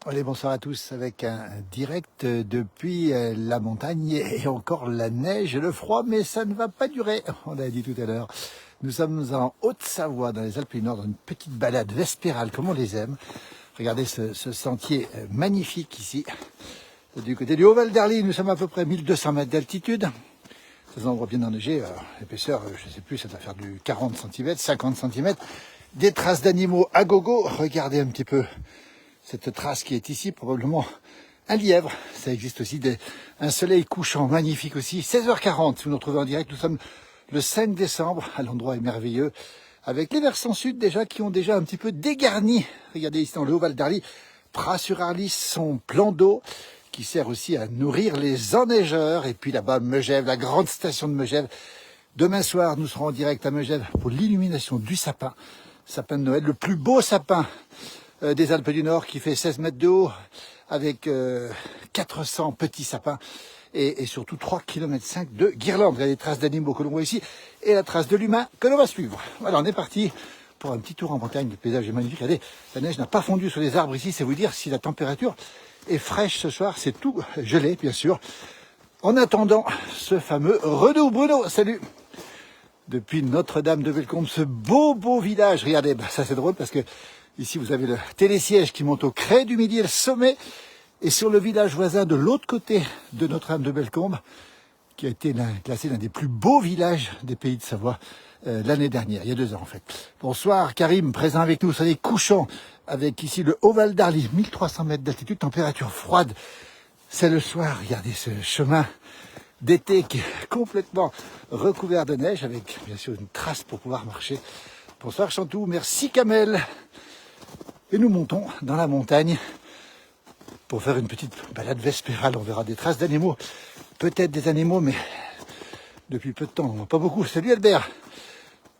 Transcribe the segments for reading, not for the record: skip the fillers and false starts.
Allez, bonsoir à tous avec un direct depuis la montagne et encore la neige et le froid, mais ça ne va pas durer, on l'a dit tout à l'heure. Nous sommes en Haute-Savoie, dans les Alpes du Nord, dans une petite balade vespérale comme on les aime. Regardez ce sentier magnifique ici. Du côté du Haut-Val d'Arly, nous sommes à peu près 1200 mètres d'altitude. C'est un endroit bien enneigé, l'épaisseur, je ne sais plus, ça doit faire du 40 cm, 50 cm. Des traces d'animaux à gogo, regardez un petit peu cette trace qui est ici, probablement un lièvre. Ça existe aussi, un soleil couchant magnifique aussi. 16h40, si vous nous retrouvez en direct, nous sommes le 5 décembre, à l'endroit est merveilleux, avec les versants sud déjà qui ont déjà un petit peu dégarni. Regardez ici dans le Haut-Val d'Arly, Pras-sur-Arly, son plan d'eau, qui sert aussi à nourrir les enneigeurs. Et puis là-bas, Megève, la grande station de Megève. Demain soir, nous serons en direct à Megève pour l'illumination du sapin de Noël, le plus beau sapin des Alpes du Nord, qui fait 16 mètres de haut, avec 400 petits sapins et surtout 3,5 km de guirlandes. Il y a des traces d'animaux que l'on voit ici et la trace de l'humain que l'on va suivre. Voilà, on est parti pour un petit tour en montagne. Le paysage est magnifique. Regardez, la neige n'a pas fondu sur les arbres ici, c'est vous dire si la température est fraîche ce soir. C'est tout gelé, bien sûr. En attendant ce fameux redout. Bruno, salut! Depuis Notre-Dame de Bellecombe, ce beau village. Regardez, ça c'est drôle parce que ici vous avez le télésiège qui monte au crêt du Midi, le sommet, et sur le village voisin de l'autre côté de Notre-Dame de Bellecombe, qui a été classé l'un des plus beaux villages des Pays de Savoie l'année dernière, il y a 2 ans en fait. Bonsoir Karim, présent avec nous, soleil couchant, avec ici le Haut-Val d'Arly, 1300 mètres d'altitude, température froide. C'est le soir, regardez ce chemin d'été qui est complètement recouvert de neige, avec bien sûr une trace pour pouvoir marcher. Bonsoir Chantou, merci Kamel. Et nous montons dans la montagne pour faire une petite balade vespérale. On verra des traces d'animaux, peut-être des animaux, mais depuis peu de temps, on n'en voit pas beaucoup. Salut Albert.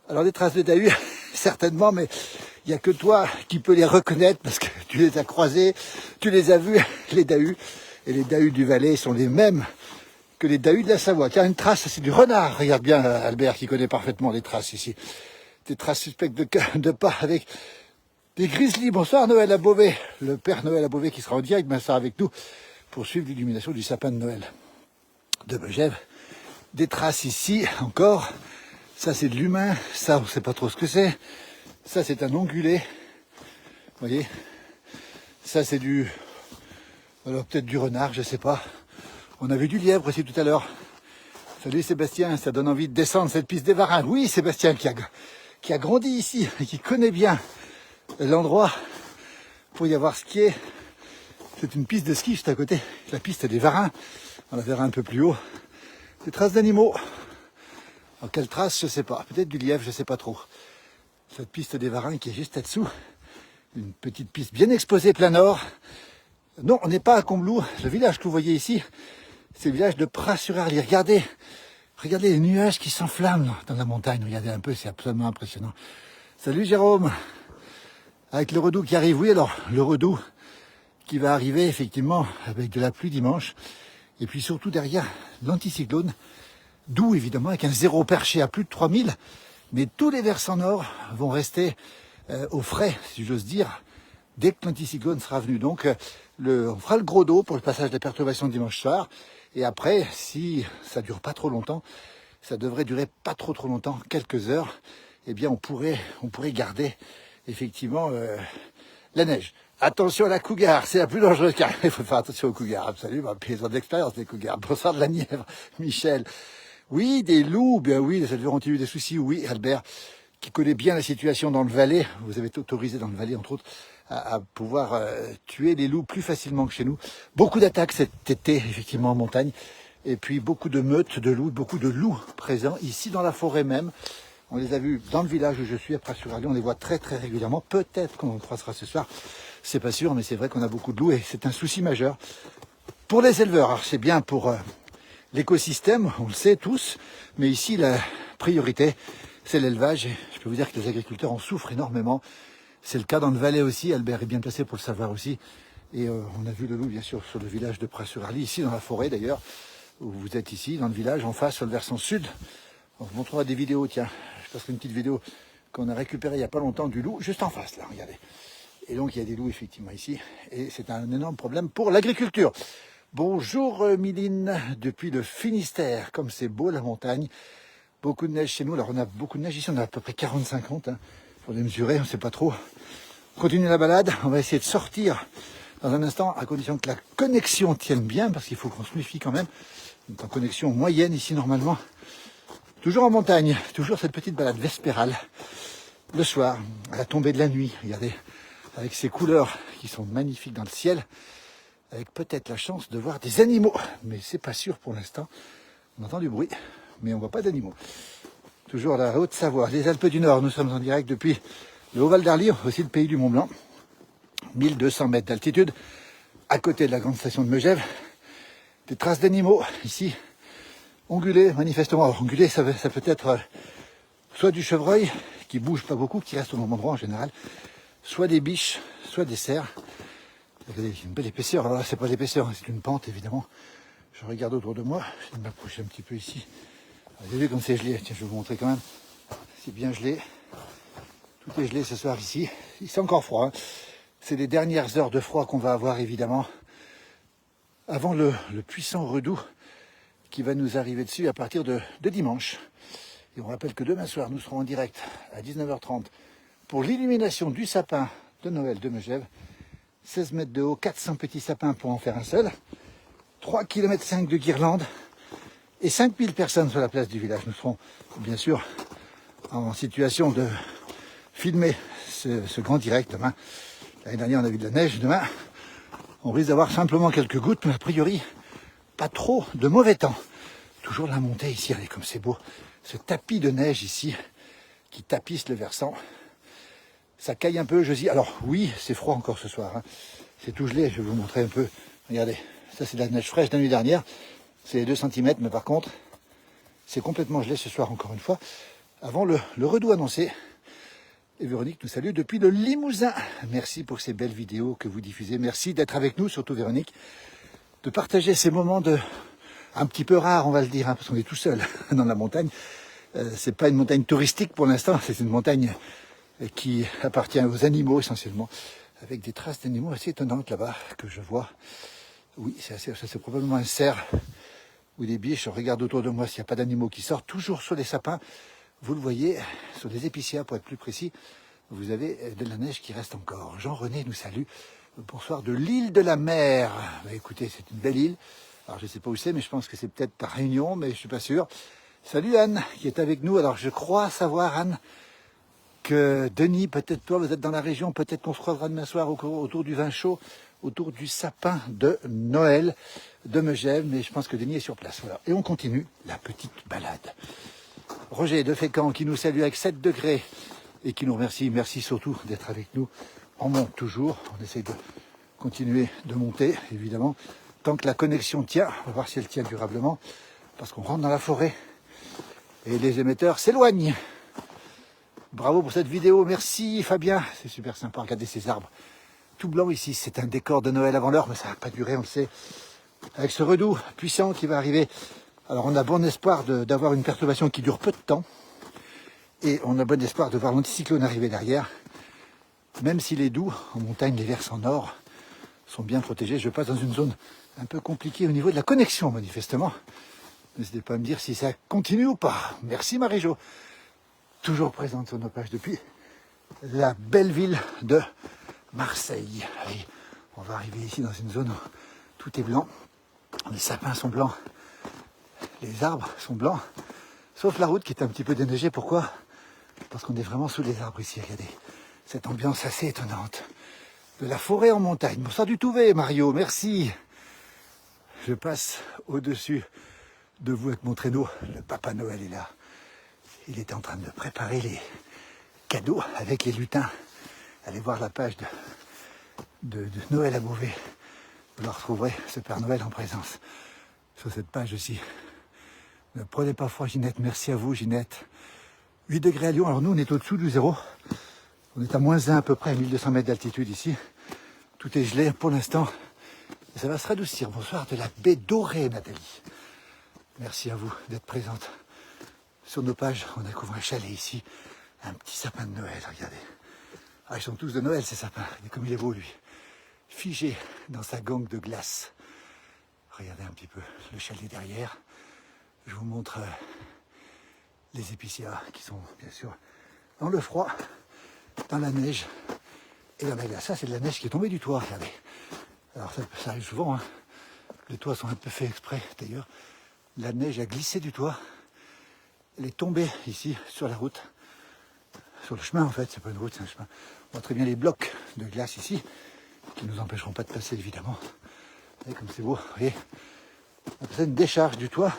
Alors des traces de dahus, certainement, mais il n'y a que toi qui peux les reconnaître parce que tu les as croisés, tu les as vus, les dahus. Et les dahus du Valais sont les mêmes que les dahus de la Savoie. Tiens, une trace, c'est du renard. Regarde bien Albert qui connaît parfaitement les traces ici. Des traces suspectes de pas avec des grizzlies. Bonsoir Noël à Beauvais. Le Père Noël à Beauvais qui sera en direct, sera avec nous pour suivre l'illumination du sapin de Noël de Megève. Des traces ici encore. Ça c'est de l'humain. Ça on ne sait pas trop ce que c'est. Ça c'est un ongulé. Vous voyez. Ça c'est alors peut-être du renard, je sais pas. On a vu du lièvre aussi tout à l'heure. Salut Sébastien, ça donne envie de descendre cette piste des Varins. Oui, Sébastien qui a grandi ici et qui connaît bien l'endroit pour y avoir skié. C'est une piste de ski juste à côté, la piste des Varins. On la verra un peu plus haut. Des traces d'animaux. Alors quelles traces, je sais pas. Peut-être du lièvre, je sais pas trop. Cette piste des Varins qui est juste là-dessous. Une petite piste bien exposée plein nord. Non, on n'est pas à Combloux. Le village que vous voyez ici, c'est le village de Pras-sur-Arly. Regardez les nuages qui s'enflamment dans la montagne. Regardez un peu, c'est absolument impressionnant. Salut Jérôme. Avec le redout qui arrive. Oui, alors, le redout qui va arriver effectivement avec de la pluie dimanche. Et puis surtout derrière l'anticyclone. D'où évidemment avec un zéro perché à plus de 3000. Mais tous les versants nord vont rester au frais, si j'ose dire, dès que l'anticyclone sera venu. Donc, on fera le gros dos pour le passage des perturbations dimanche soir. Et après, si ça dure pas trop longtemps, ça devrait durer pas trop longtemps, quelques heures, eh bien on pourrait garder effectivement la neige. Attention à la cougar, c'est la plus dangereuse car il faut faire attention aux cougars, absolument. Puis ils ont de l'expérience des cougars. Bonsoir de la Nièvre, Michel. Oui, des loups, bien oui, ça devrait eu des soucis, oui, Albert, qui connaît bien la situation dans le Valais. Vous avez été autorisé dans le Valais, entre autres, à pouvoir tuer les loups plus facilement que chez nous. Beaucoup d'attaques cet été, effectivement, en montagne. Et puis beaucoup de meutes de loups, beaucoup de loups présents ici dans la forêt même. On les a vus dans le village où je suis, à Pras-sur-Arly. On les voit très régulièrement. Peut-être qu'on en croisera ce soir. C'est pas sûr, mais c'est vrai qu'on a beaucoup de loups et c'est un souci majeur pour les éleveurs. Alors c'est bien pour l'écosystème, on le sait tous. Mais ici, la priorité, c'est l'élevage. Et je peux vous dire que les agriculteurs en souffrent énormément. C'est le cas dans le Valais aussi, Albert est bien placé pour le savoir aussi. Et on a vu le loup, bien sûr, sur le village de Pras-sur-Arly, ici dans la forêt d'ailleurs, où vous êtes ici, dans le village, en face, sur le versant sud. On vous montrera des vidéos, tiens, je passerai une petite vidéo qu'on a récupérée il n'y a pas longtemps du loup, juste en face, là, regardez. Et donc il y a des loups effectivement ici, et c'est un énorme problème pour l'agriculture. Bonjour Miline, depuis le Finistère, comme c'est beau la montagne, beaucoup de neige chez nous, alors on a beaucoup de neige ici, on a à peu près 40-50, il faudrait mesurer, on ne sait pas trop. On continue la balade, on va essayer de sortir dans un instant, à condition que la connexion tienne bien, parce qu'il faut qu'on se méfie quand même, on est en connexion moyenne ici normalement, toujours en montagne, toujours cette petite balade vespérale, le soir, à la tombée de la nuit, regardez, avec ces couleurs qui sont magnifiques dans le ciel, avec peut-être la chance de voir des animaux. Mais c'est pas sûr pour l'instant. On entend du bruit, mais on voit pas d'animaux. Toujours la Haute-Savoie, les Alpes du Nord. Nous sommes en direct depuis le Haut-Val d'Arly, aussi le pays du Mont-Blanc. 1200 mètres d'altitude, à côté de la grande station de Megève. Des traces d'animaux ici, ongulés, manifestement. Alors, ongulés, ça peut être soit du chevreuil, qui bouge pas beaucoup, qui reste au même endroit en général, soit des biches, soit des cerfs. Regardez, une belle épaisseur. Alors là, c'est pas l'épaisseur, c'est une pente évidemment. Je regarde autour de moi, je vais m'approcher un petit peu ici. Vous avez vu comme c'est gelé. Tiens, je vais vous montrer quand même. C'est bien gelé. Tout est gelé ce soir ici. C'est encore froid, hein. C'est les dernières heures de froid qu'on va avoir évidemment avant le puissant redout qui va nous arriver dessus à partir de dimanche. Et on rappelle que demain soir, nous serons en direct à 19h30 pour l'illumination du sapin de Noël de Megève. 16 mètres de haut, 400 petits sapins pour en faire un seul. 3,5 km de guirlandes et 5000 personnes sur la place du village. Nous serons bien sûr en situation de filmer ce grand direct demain. L'année dernière, on a vu de la neige. Demain, on risque d'avoir simplement quelques gouttes, mais a priori, pas trop de mauvais temps. Toujours la montée ici, regardez comme c'est beau. Ce tapis de neige ici qui tapisse le versant. Ça caille un peu, je dis. Alors oui, c'est froid encore ce soir, hein. C'est tout gelé, je vais vous montrer un peu. Regardez, ça c'est de la neige fraîche de la nuit dernière. C'est les 2 cm, mais par contre, c'est complètement gelé ce soir encore une fois. Avant le redout annoncé. Et Véronique nous salue depuis le Limousin. Merci pour ces belles vidéos que vous diffusez. Merci d'être avec nous, surtout Véronique, de partager ces moments un petit peu rares, on va le dire, hein, parce qu'on est tout seul dans la montagne. C'est pas une montagne touristique pour l'instant, c'est une montagne qui appartient aux animaux essentiellement, avec des traces d'animaux assez étonnantes là-bas que je vois. Oui, c'est probablement un cerf ou des biches. Je regarde autour de moi s'il n'y a pas d'animaux qui sortent. Toujours sur les sapins, vous le voyez, sur les épicéas pour être plus précis, vous avez de la neige qui reste encore. Jean-René nous salue. Bonsoir de l'île de la Mer. Bah, écoutez, c'est une belle île. Alors je ne sais pas où c'est, mais je pense que c'est peut-être par Réunion, mais je ne suis pas sûr. Salut Anne, qui est avec nous. Alors je crois savoir, Anne, que Denis, peut-être toi, vous êtes dans la région, peut-être qu'on se croisera demain soir autour du vin chaud, autour du sapin de Noël de Megève, mais je pense que Denis est sur place. Voilà. Et on continue la petite balade. Roger de Fécamp qui nous salue avec 7 degrés et qui nous remercie. Merci surtout d'être avec nous. On monte toujours, on essaie de continuer de monter, évidemment, tant que la connexion tient. On va voir si elle tient durablement, parce qu'on rentre dans la forêt et les émetteurs s'éloignent. Bravo pour cette vidéo, merci Fabien, c'est super sympa, regardez ces arbres tout blancs ici, c'est un décor de Noël avant l'heure, mais ça va pas durer, on le sait, avec ce redout puissant qui va arriver. Alors on a bon espoir d'avoir une perturbation qui dure peu de temps, et on a bon espoir de voir l'anticyclone arriver derrière, même s'il est doux, en montagne les versants nord sont bien protégés. Je passe dans une zone un peu compliquée au niveau de la connexion manifestement, n'hésitez pas à me dire si ça continue ou pas. Merci Marie-Jo, toujours présente sur nos pages depuis la belle ville de Marseille. Allez, on va arriver ici dans une zone où tout est blanc. Les sapins sont blancs, les arbres sont blancs, sauf la route qui est un petit peu déneigée. Pourquoi? Parce qu'on est vraiment sous les arbres ici. Regardez, cette ambiance assez étonnante de la forêt en montagne. Bonsoir du Touvet, Mario, merci. Je passe au-dessus de vous avec mon traîneau. Le Papa Noël est là. Il est en train de préparer les cadeaux avec les lutins. Allez voir la page de Noël à Beauvais. Vous la retrouverez, ce Père Noël en présence. Sur cette page aussi. Ne prenez pas froid, Ginette. Merci à vous, Ginette. 8 degrés à Lyon. Alors nous, on est au-dessous du zéro. On est à -1 à peu près, à 1200 mètres d'altitude ici. Tout est gelé pour l'instant. Et ça va se radoucir. Bonsoir de la baie dorée, Nathalie. Merci à vous d'être présente. Sur nos pages, on a couvert un chalet ici. Un petit sapin de Noël, regardez. Ah, ils sont tous de Noël, c'est sympa. Et comme il est beau, lui. Figé dans sa gangue de glace. Regardez un petit peu le chalet derrière. Je vous montre les épicéas qui sont bien sûr dans le froid, dans la neige et dans la glace. Ça, c'est de la neige qui est tombée du toit, regardez. Alors ça arrive souvent, hein. Les toits sont un peu faits exprès d'ailleurs. La neige a glissé du toit. Elle est tombée ici sur la route, sur le chemin en fait, c'est pas une route, c'est un chemin. On voit très bien les blocs de glace ici, qui ne nous empêcheront pas de passer évidemment. Vous voyez comme c'est beau, vous voyez. On appelle ça une décharge du toit.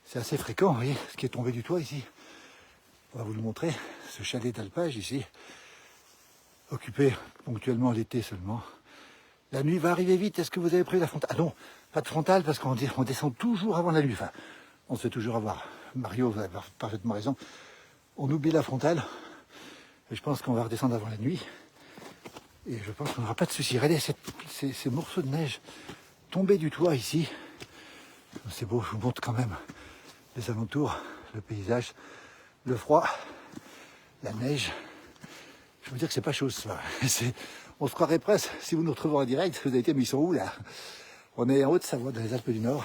C'est assez fréquent, vous voyez, ce qui est tombé du toit ici. On va vous le montrer, ce chalet d'alpage ici, occupé ponctuellement l'été seulement. La nuit va arriver vite, est-ce que vous avez pris la frontale? Ah non, pas de frontale parce qu'on descend toujours avant la nuit. Enfin, on se fait toujours avoir. Mario, vous avez parfaitement raison. On oublie la frontale. Et je pense qu'on va redescendre avant la nuit. Et je pense qu'on n'aura pas de soucis. Regardez ces morceaux de neige tombés du toit ici. C'est beau, je vous montre quand même les alentours, le paysage, le froid, la neige. Je veux dire que c'est pas chose. On se croirait presque, si vous nous retrouvez en direct, vous avez dit, mais ils sont où là? On est en Haute-Savoie, dans les Alpes du Nord,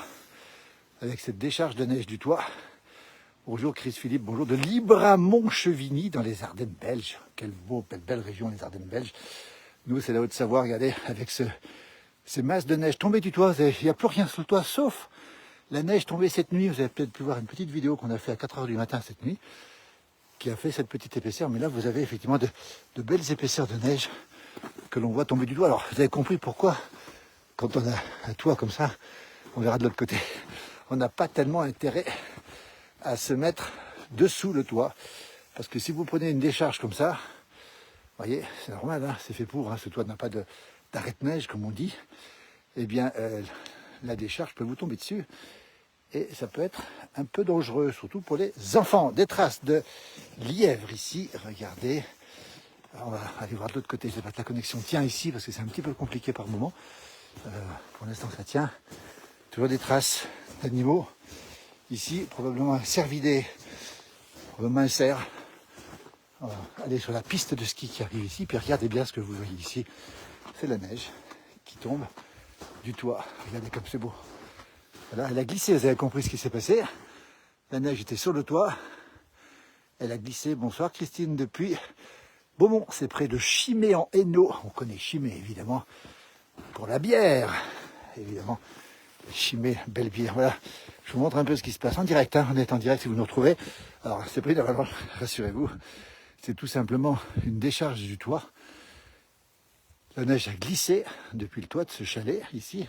avec cette décharge de neige du toit. Bonjour Chris Philippe, bonjour de Libramont-Chevigny, dans les Ardennes belges. Quelle belle région, les Ardennes belges. Nous, c'est la Haute-Savoie, regardez, avec ces masses de neige tombées du toit. Il n'y a plus rien sur le toit, sauf la neige tombée cette nuit. Vous avez peut-être pu voir une petite vidéo qu'on a fait à 4 h du matin cette nuit, qui a fait cette petite épaisseur. Mais là, vous avez effectivement de belles épaisseurs de neige que l'on voit tomber du toit. Alors, vous avez compris pourquoi, quand on a un toit comme ça, on verra de l'autre côté, on n'a pas tellement intérêt à se mettre dessous le toit. Parce que si vous prenez une décharge comme ça, vous voyez, c'est normal, hein, c'est fait pour, hein, ce toit n'a pas d'arrêt de neige, comme on dit, eh bien, la décharge peut vous tomber dessus. Et ça peut être un peu dangereux, surtout pour les enfants. Des traces de lièvre ici, regardez. Alors on va aller voir de l'autre côté, je sais pas que la connexion tient ici, parce que c'est un petit peu compliqué par moment. Pour l'instant ça tient. Toujours des traces d'animaux. Ici, probablement un cervidé, probablement un cerf. On va aller sur la piste de ski qui arrive ici, puis regardez bien ce que vous voyez ici. C'est la neige qui tombe du toit. Regardez comme c'est beau. Voilà, elle a glissé, vous avez compris ce qui s'est passé. La neige était sur le toit. Elle a glissé. Bonsoir Christine depuis Beaumont, c'est près de Chimay en Hainaut. On connaît Chimay évidemment pour la bière. Évidemment, Chimay, belle bière. Voilà, je vous montre un peu ce qui se passe en direct. Hein. On est en direct si vous nous retrouvez. Alors c'est pris normalement, rassurez-vous. C'est tout simplement une décharge du toit. La neige a glissé depuis le toit de ce chalet ici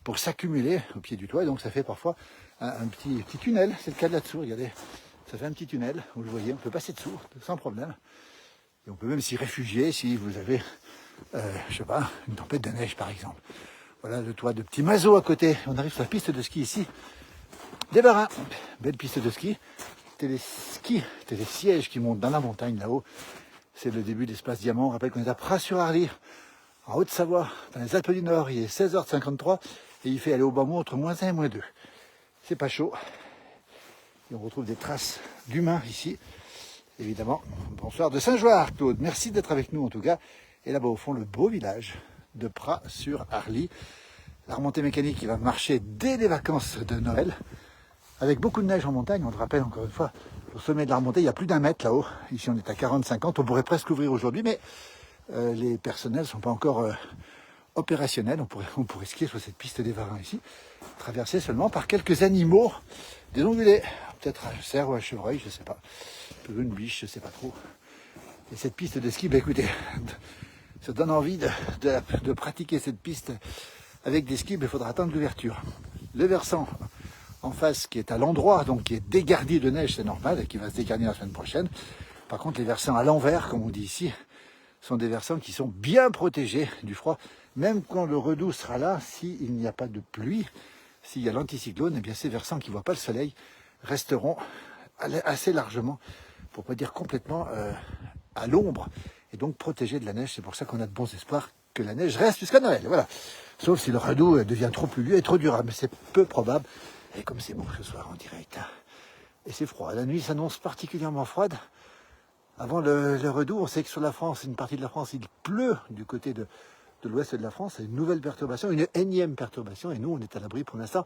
pour s'accumuler au pied du toit. Et donc ça fait parfois un petit tunnel. C'est le cas de là-dessous, regardez. Ça fait un petit tunnel, vous le voyez, on peut passer dessous sans problème. Et on peut même s'y réfugier si vous avez, je sais pas, une tempête de neige par exemple. Voilà le toit de Petit Mazo à côté. On arrive sur la piste de ski ici. Des Barins, belle piste de ski. C'est les sièges qui montent dans la montagne là-haut. C'est le début d'Espace Diamant. On rappelle qu'on est à Pras-sur-Arly, en Haute-Savoie, dans les Alpes du Nord. Il est 16h53 et il fait aller au bas mot entre -1 et -2. C'est pas chaud. Et on retrouve des traces d'humains ici, évidemment. Bonsoir de Saint-Joire, Claude. Merci d'être avec nous en tout cas. Et là-bas au fond, le beau village de Pras-sur-Arly. La remontée mécanique qui va marcher dès les vacances de Noël. Avec beaucoup de neige en montagne, on te rappelle encore une fois, au sommet de la remontée, il y a plus d'1 mètre là-haut. Ici on est à 40-50, on pourrait presque ouvrir aujourd'hui, mais les personnels ne sont pas encore opérationnels. On pourrait skier sur cette piste des Varins ici, traversée seulement par quelques animaux, des ongulés, peut-être un cerf ou un chevreuil, je ne sais pas, peut-être une biche, je ne sais pas trop. Et cette piste de ski, bah écoutez, ça donne envie de pratiquer cette piste avec des skis, mais il faudra attendre l'ouverture. Le versant en face qui est à l'endroit, donc qui est dégarni de neige, c'est normal, et qui va se dégarnir la semaine prochaine. Par contre, les versants à l'envers, comme on dit ici, sont des versants qui sont bien protégés du froid, même quand le redoux sera là, s'il n'y a pas de pluie, s'il y a l'anticyclone, eh bien ces versants qui ne voient pas le soleil resteront assez largement, pour ne pas dire complètement, à l'ombre, et donc protégés de la neige. C'est pour ça qu'on a de bons espoirs que la neige reste jusqu'à Noël. Voilà. Sauf si le redoux devient trop pluvieux et trop durable, mais c'est peu probable. Et comme c'est beau ce soir en direct, hein. Et c'est froid, la nuit s'annonce particulièrement froide. Avant le redoux, on sait que sur la France, une partie de la France, il pleut du côté de l'ouest de la France. C'est une nouvelle perturbation, une énième perturbation. Et nous, on est à l'abri pour l'instant.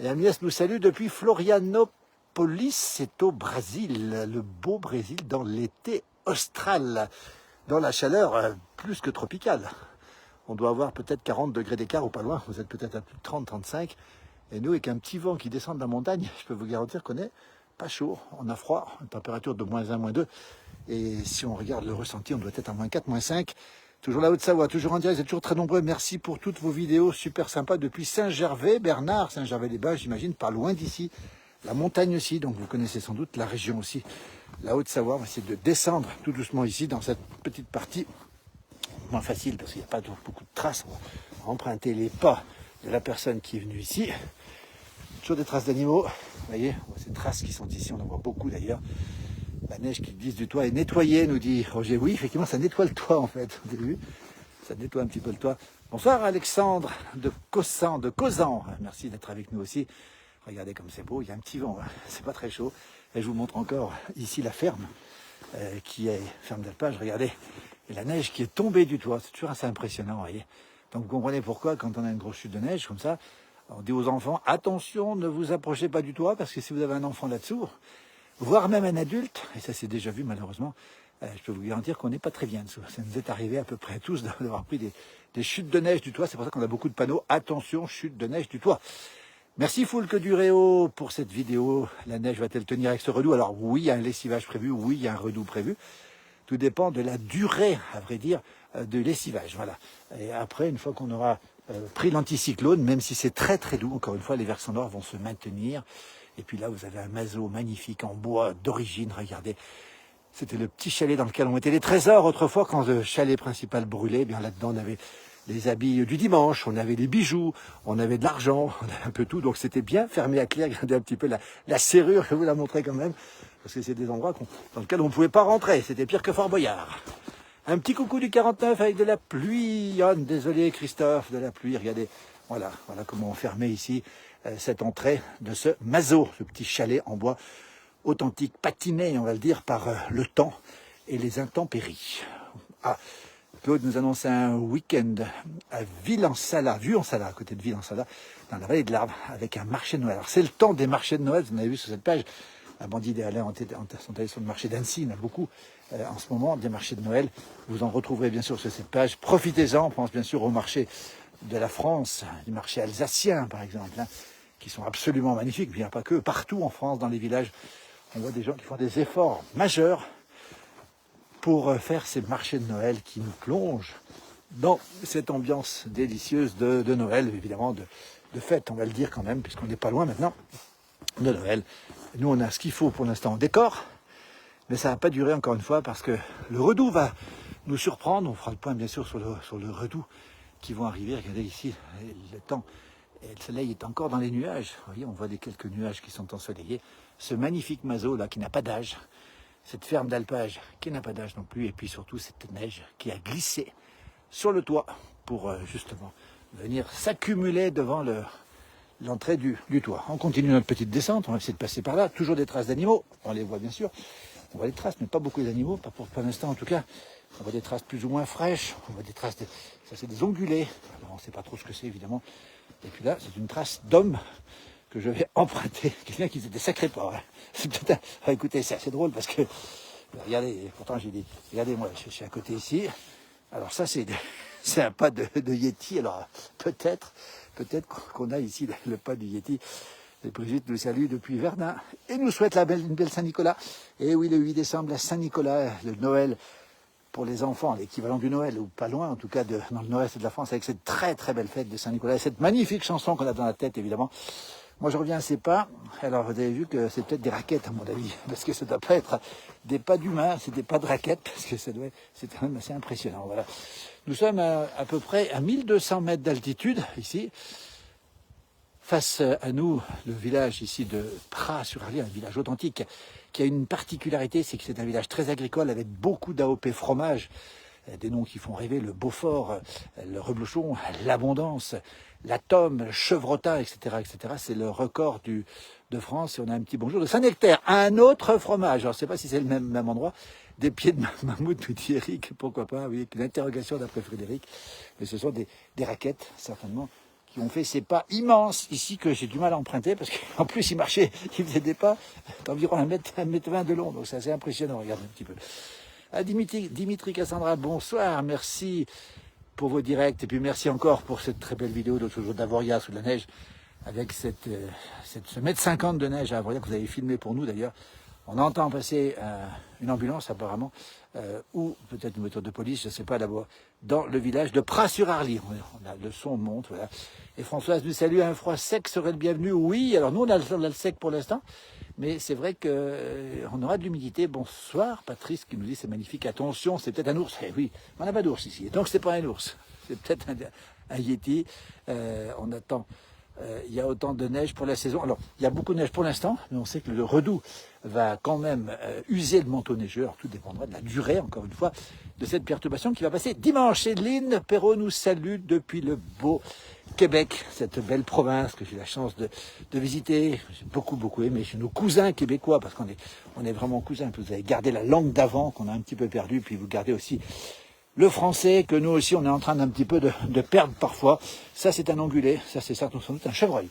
Et Agnès nous salue depuis Florianopolis, c'est au Brésil, le beau Brésil, dans l'été austral, dans la chaleur plus que tropicale. On doit avoir peut-être 40 degrés d'écart ou pas loin, vous êtes peut-être à plus de 30, 35. Et nous, avec un petit vent qui descend de la montagne, je peux vous garantir qu'on n'est pas chaud, on a froid, une température de -1, -2. Et si on regarde le ressenti, on doit être à -4, -5. Toujours la Haute-Savoie, toujours en direct, vous êtes toujours très nombreux. Merci pour toutes vos vidéos, super sympa depuis Saint-Gervais, Bernard, Saint-Gervais-les-Bains, j'imagine, pas loin d'ici. La montagne aussi, donc vous connaissez sans doute la région aussi. La Haute-Savoie, on va essayer de descendre tout doucement ici, dans cette petite partie. Moins facile, parce qu'il n'y a pas beaucoup de traces. On va emprunter les pas de la personne qui est venue ici. Toujours des traces d'animaux. Vous voyez, on voit ces traces qui sont ici, on en voit beaucoup d'ailleurs. La neige qui glisse du toit est nettoyée, nous dit Roger. Oui, effectivement, ça nettoie le toit en fait. Vous avez vu ? Ça nettoie un petit peu le toit. Bonsoir Alexandre de Causan. Merci d'être avec nous aussi. Regardez comme c'est beau, il y a un petit vent, hein. C'est pas très chaud. Et je vous montre encore ici la ferme, qui est ferme d'alpage. Regardez, et la neige qui est tombée du toit. C'est toujours assez impressionnant, vous voyez. Donc vous comprenez pourquoi, quand on a une grosse chute de neige comme ça, on dit aux enfants, attention, ne vous approchez pas du toit, parce que si vous avez un enfant là-dessous, voire même un adulte, et ça c'est déjà vu malheureusement, je peux vous garantir qu'on n'est pas très bien dessous. Ça nous est arrivé à peu près tous d'avoir pris des chutes de neige du toit. C'est pour ça qu'on a beaucoup de panneaux. Attention, chute de neige du toit. Merci Foulque du Réau pour cette vidéo. La neige va-t-elle tenir avec ce redoux? Alors oui, il y a un lessivage prévu. Oui, il y a un redoux prévu. Tout dépend de la durée, à vrai dire, de lessivage. Voilà. Et après, une fois qu'on aura pris l'anticyclone, même si c'est très très doux, encore une fois, les versants nord vont se maintenir. Et puis là, vous avez un mazo magnifique en bois d'origine. Regardez. C'était le petit chalet dans lequel on mettait les trésors autrefois, quand le chalet principal brûlait. Eh bien là-dedans, on avait les habits du dimanche, on avait des bijoux, on avait de l'argent, on avait un peu tout. Donc c'était bien fermé à clé. Regardez un petit peu la serrure, je vous la montrer quand même, parce que c'est des endroits dans lesquels on ne pouvait pas rentrer. C'était pire que Fort Boyard. Un petit coucou du 49 avec de la pluie. Oh, désolé Christophe, de la pluie. Regardez, voilà comment on fermait ici cette entrée de ce mazo, ce petit chalet en bois authentique, patiné, on va le dire, par le temps et les intempéries. Ah, Claude nous annonce un week-end à Ville-en-Salat, à côté de Ville-en-Salat, dans la vallée de l'Arve, avec un marché de Noël. Alors c'est le temps des marchés de Noël, vous en avez vu sur cette page. Bandit et Alain sont allés sur le marché d'Annecy, il y en a beaucoup en ce moment, des marchés de Noël. Vous en retrouverez bien sûr sur cette page. Profitez-en, on pense bien sûr au marché de la France, du marché alsacien par exemple, hein, qui sont absolument magnifiques, bien pas que, partout en France, dans les villages. On voit des gens qui font des efforts majeurs pour faire ces marchés de Noël qui nous plongent dans cette ambiance délicieuse de Noël, évidemment, de fête, on va le dire quand même, puisqu'on n'est pas loin maintenant de Noël. Nous, on a ce qu'il faut pour l'instant en décor, mais ça ne va pas durer encore une fois, parce que le redoux va nous surprendre. On fera le point, bien sûr, sur le redoux qui vont arriver. Regardez ici, le temps. Et le soleil est encore dans les nuages. Vous voyez, on voit quelques nuages qui sont ensoleillés. Ce magnifique mazo là qui n'a pas d'âge. Cette ferme d'alpage qui n'a pas d'âge non plus. Et puis surtout cette neige qui a glissé sur le toit pour justement venir s'accumuler devant l'entrée du toit. On continue notre petite descente. On va essayer de passer par là. Toujours des traces d'animaux. On les voit bien sûr. On voit des traces, mais pas beaucoup d'animaux. Pas pour l'instant en tout cas. On voit des traces plus ou moins fraîches. On voit des traces ça c'est des ongulés. Alors on ne sait pas trop ce que c'est évidemment. Et puis là, c'est une trace d'homme que je vais emprunter. Quelqu'un qui faisait des sacrés pas. Hein. C'est peut-être écoutez, c'est assez drôle parce que, regardez, pourtant j'ai dit, regardez moi, je suis à côté ici. Alors ça, c'est un pas de Yeti. Alors peut-être qu'on a ici le pas du Yeti. Et Brigitte nous salue depuis Verdun et nous souhaite une belle Saint-Nicolas. Et oui, le 8 décembre, la Saint-Nicolas, le Noël pour les enfants, l'équivalent du Noël, ou pas loin en tout cas dans le nord-est de la France, avec cette très très belle fête de Saint-Nicolas, et cette magnifique chanson qu'on a dans la tête évidemment. Moi je reviens à ces pas, alors vous avez vu que c'est peut-être des raquettes à mon avis, parce que ça ne doit pas être des pas d'humains, c'est des pas de raquettes, parce que c'est quand même assez impressionnant. Voilà. Nous sommes à peu près à 1200 mètres d'altitude ici. Face à nous, le village ici de Pras-sur-Arly, un village authentique, qui a une particularité, c'est que c'est un village très agricole avec beaucoup d'AOP fromage, des noms qui font rêver, le Beaufort, le Reblochon, l'Abondance, la Tome, le Chevrotin, etc., etc. C'est le record de France. Et on a un petit bonjour de Saint-Nectaire, un autre fromage. Alors, je ne sais pas si c'est le même endroit. des pieds de mammouth, nous dit Eric, pourquoi pas, oui, une interrogation d'après Frédéric. Mais ce sont des raquettes, certainement, qui ont fait ces pas immenses ici que j'ai du mal à emprunter parce qu'en plus il marchait, il faisait des pas d'environ 1 m 20 de long, donc c'est assez impressionnant, regardez un petit peu. Ah, Dimitri Cassandra, bonsoir, merci pour vos directs et puis merci encore pour cette très belle vidéo d'autre jour d'Avoria sous la neige avec ce 1,50 m de neige à Avoria que vous avez filmé pour nous d'ailleurs. On entend passer une ambulance apparemment, ou peut-être une voiture de police, je ne sais pas d'abord, dans le village de Pras-sur-Arly. Le son monte, voilà. Et Françoise nous salue, un froid sec serait le bienvenu. Oui, alors nous on a le sec pour l'instant, mais c'est vrai qu'on aura de l'humidité. Bonsoir Patrice qui nous dit c'est magnifique, attention, c'est peut-être un ours. Eh oui, on n'a pas d'ours ici, donc c'est pas un ours, c'est peut-être un yéti. On attend. Il y a autant de neige pour la saison. Alors, il y a beaucoup de neige pour l'instant, mais on sait que le Redoux va quand même user le manteau neigeux. Alors, tout dépendra de la durée, encore une fois, de cette perturbation qui va passer dimanche. Edline Perrault nous salue depuis le beau Québec, cette belle province que j'ai la chance de visiter. J'ai beaucoup aimé chez nos cousins québécois, parce qu'on est vraiment cousins. Vous avez gardé la langue d'avant, qu'on a un petit peu perdue, puis vous gardez aussi le français, que nous aussi, on est en train d'un petit peu de perdre parfois. Ça, c'est un ongulé. Ça, c'est sans doute un chevreuil.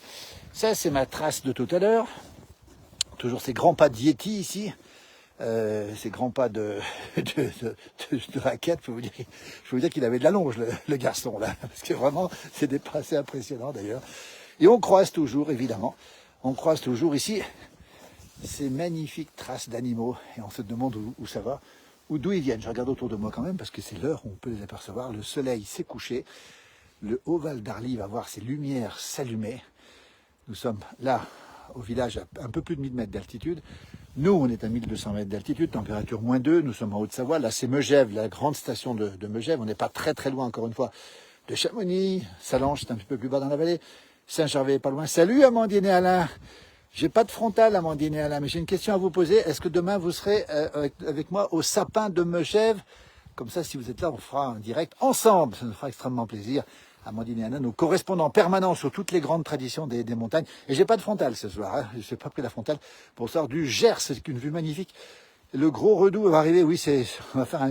Ça, c'est ma trace de tout à l'heure. Toujours ces grands pas de yéti ici. Ces grands pas de raquette. Je peux vous dire qu'il avait de la longe, le garçon, là. Parce que vraiment, c'est des pas assez impressionnants, d'ailleurs. Et on croise toujours, évidemment. On croise toujours ici ces magnifiques traces d'animaux. Et on se demande où ça va. Ou d'où ils viennent. Je regarde autour de moi quand même parce que c'est l'heure où on peut les apercevoir. Le soleil s'est couché. Le haut Val d'Arly va voir ses lumières s'allumer. Nous sommes là, au village, à un peu plus de 1000 mètres d'altitude. Nous, on est à 1200 mètres d'altitude, température -2. Nous sommes en Haute-Savoie. Là, c'est Megève, la grande station de Megève. On n'est pas très loin, encore une fois, de Chamonix. Salange, c'est un petit peu plus bas dans la vallée. Saint-Gervais, pas loin. Salut Amandine et Alain. J'ai pas de frontal, Amandine et Alain, mais j'ai une question à vous poser. Est-ce que demain, vous serez avec moi au sapin de Megève? Comme ça, si vous êtes là, on fera un direct ensemble. Ça nous fera extrêmement plaisir. Amandine et Alain, nos correspondants permanents sur toutes les grandes traditions des montagnes. Et j'ai pas de frontal ce soir. Hein. Je n'ai pas pris la frontale pour sortir du Gers. C'est une vue magnifique. Le gros Redoux va arriver. Oui, on va faire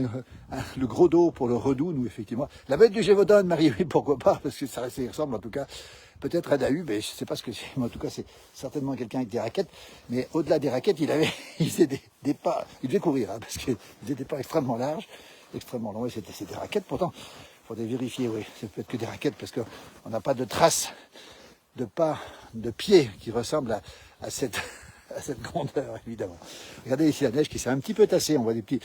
le gros dos pour le Redoux, nous, effectivement. La bête du Gévaudan, Marie, oui, pourquoi pas, parce que ça ressemble en tout cas. Peut-être à Dahu, mais je ne sais pas ce que c'est. Mais en tout cas, c'est certainement quelqu'un avec des raquettes. Mais au-delà des raquettes, il faisait des pas. Il devait courir, hein, parce qu'il faisait des pas extrêmement larges, extrêmement longs. Et c'est des raquettes. Pourtant, il faudrait vérifier, oui. Ça peut être que des raquettes, parce qu'on n'a pas de traces de pas, de pieds qui ressemblent à cette grandeur, évidemment. Regardez ici la neige qui s'est un petit peu tassée. On voit des petits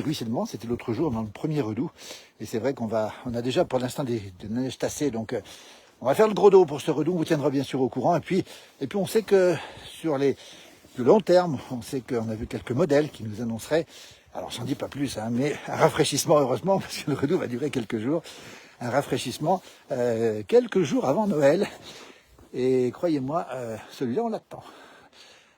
ruissellements. C'était l'autre jour, dans le premier Redoux. Et c'est vrai on a déjà pour l'instant des neiges tassées. Donc, on va faire le gros dos pour ce Redoux. On vous tiendra bien sûr au courant. Et puis on sait que sur le long terme, on sait qu'on a vu quelques modèles qui nous annonceraient, alors j'en dis pas plus, hein, mais un rafraîchissement, heureusement, parce que le Redoux va durer quelques jours. Un rafraîchissement quelques jours avant Noël. Et croyez-moi, celui-là, on l'attend.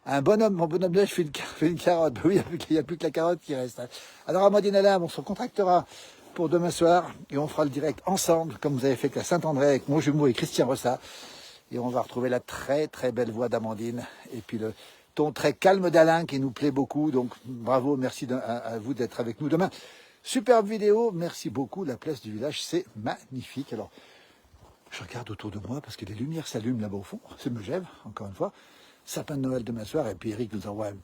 Mon bonhomme neige fait une carotte. Oui, il n'y a plus que la carotte qui reste. Alors, Amandine Alain, on se contactera pour demain soir et on fera le direct ensemble, comme vous avez fait avec la Saint-André, avec mon jumeau et Christian Rossa. Et on va retrouver la très belle voix d'Amandine et puis le ton très calme d'Alain qui nous plaît beaucoup. Donc, bravo, merci à vous d'être avec nous demain. Superbe vidéo, merci beaucoup. La place du village, c'est magnifique. Alors, je regarde autour de moi parce que les lumières s'allument là-bas au fond. C'est Megève, encore une fois. Sapin de Noël demain soir. Et puis Eric nous envoie un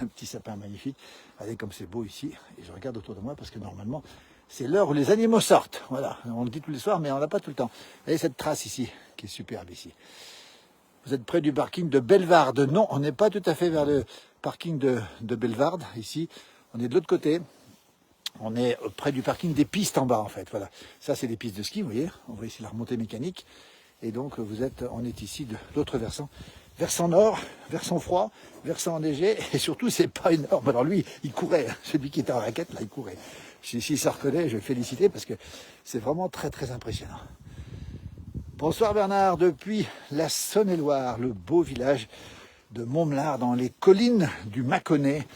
petit sapin magnifique. Allez, comme c'est beau ici. Et je regarde autour de moi parce que normalement, c'est l'heure où les animaux sortent. Voilà, on le dit tous les soirs, mais on n'a pas tout le temps. Voyez cette trace ici, qui est superbe ici. Vous êtes près du parking de Bellevarde. Non, on n'est pas tout à fait vers le parking de Bellevarde, ici. On est de l'autre côté. On est près du parking des pistes en bas, en fait. Voilà. Ça, c'est des pistes de ski, vous voyez. On voit ici la remontée mécanique. Et donc, on est ici de l'autre versant. Versant nord, versant froid, versant enneigé. Et surtout, c'est pas énorme. Alors lui, il courait. Celui qui était en raquette, là, il courait. Si ça reconnaît, je vais le féliciter parce que c'est vraiment très impressionnant. Bonsoir Bernard, depuis la Saône-et-Loire, le beau village de Montmelard, dans les collines du Mâconnais,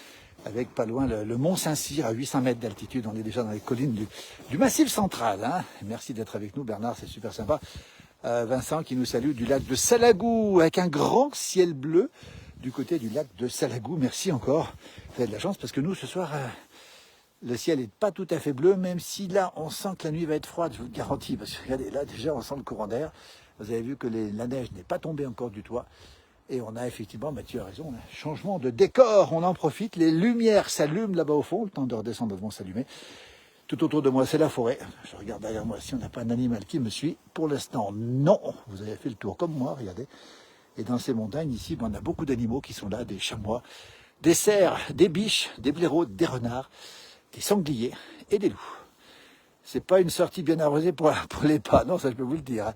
avec pas loin le Mont Saint-Cyr à 800 mètres d'altitude. On est déjà dans les collines du Massif central. Hein. Merci d'être avec nous Bernard, c'est super sympa. Vincent qui nous salue du lac de Salagou, avec un grand ciel bleu du côté du lac de Salagou. Merci encore, vous avez de la chance parce que nous ce soir... Le ciel n'est pas tout à fait bleu, même si là, on sent que la nuit va être froide, je vous le garantis. Parce que regardez, là, déjà, on sent le courant d'air. Vous avez vu que la neige n'est pas tombée encore du toit. Et on a effectivement, Mathieu a raison, un changement de décor. On en profite. Les lumières s'allument là-bas au fond. Le temps de redescendre, elles vont s'allumer. Tout autour de moi, c'est la forêt. Je regarde derrière moi si on n'a pas un animal qui me suit. Pour l'instant, non. Vous avez fait le tour comme moi, regardez. Et dans ces montagnes, ici, on a beaucoup d'animaux qui sont là, des chamois, des cerfs, des biches, des blaireaux, des renards, des sangliers et des loups. C'est pas une sortie bien arrosée pour les pas, non, ça je peux vous le dire. Hein.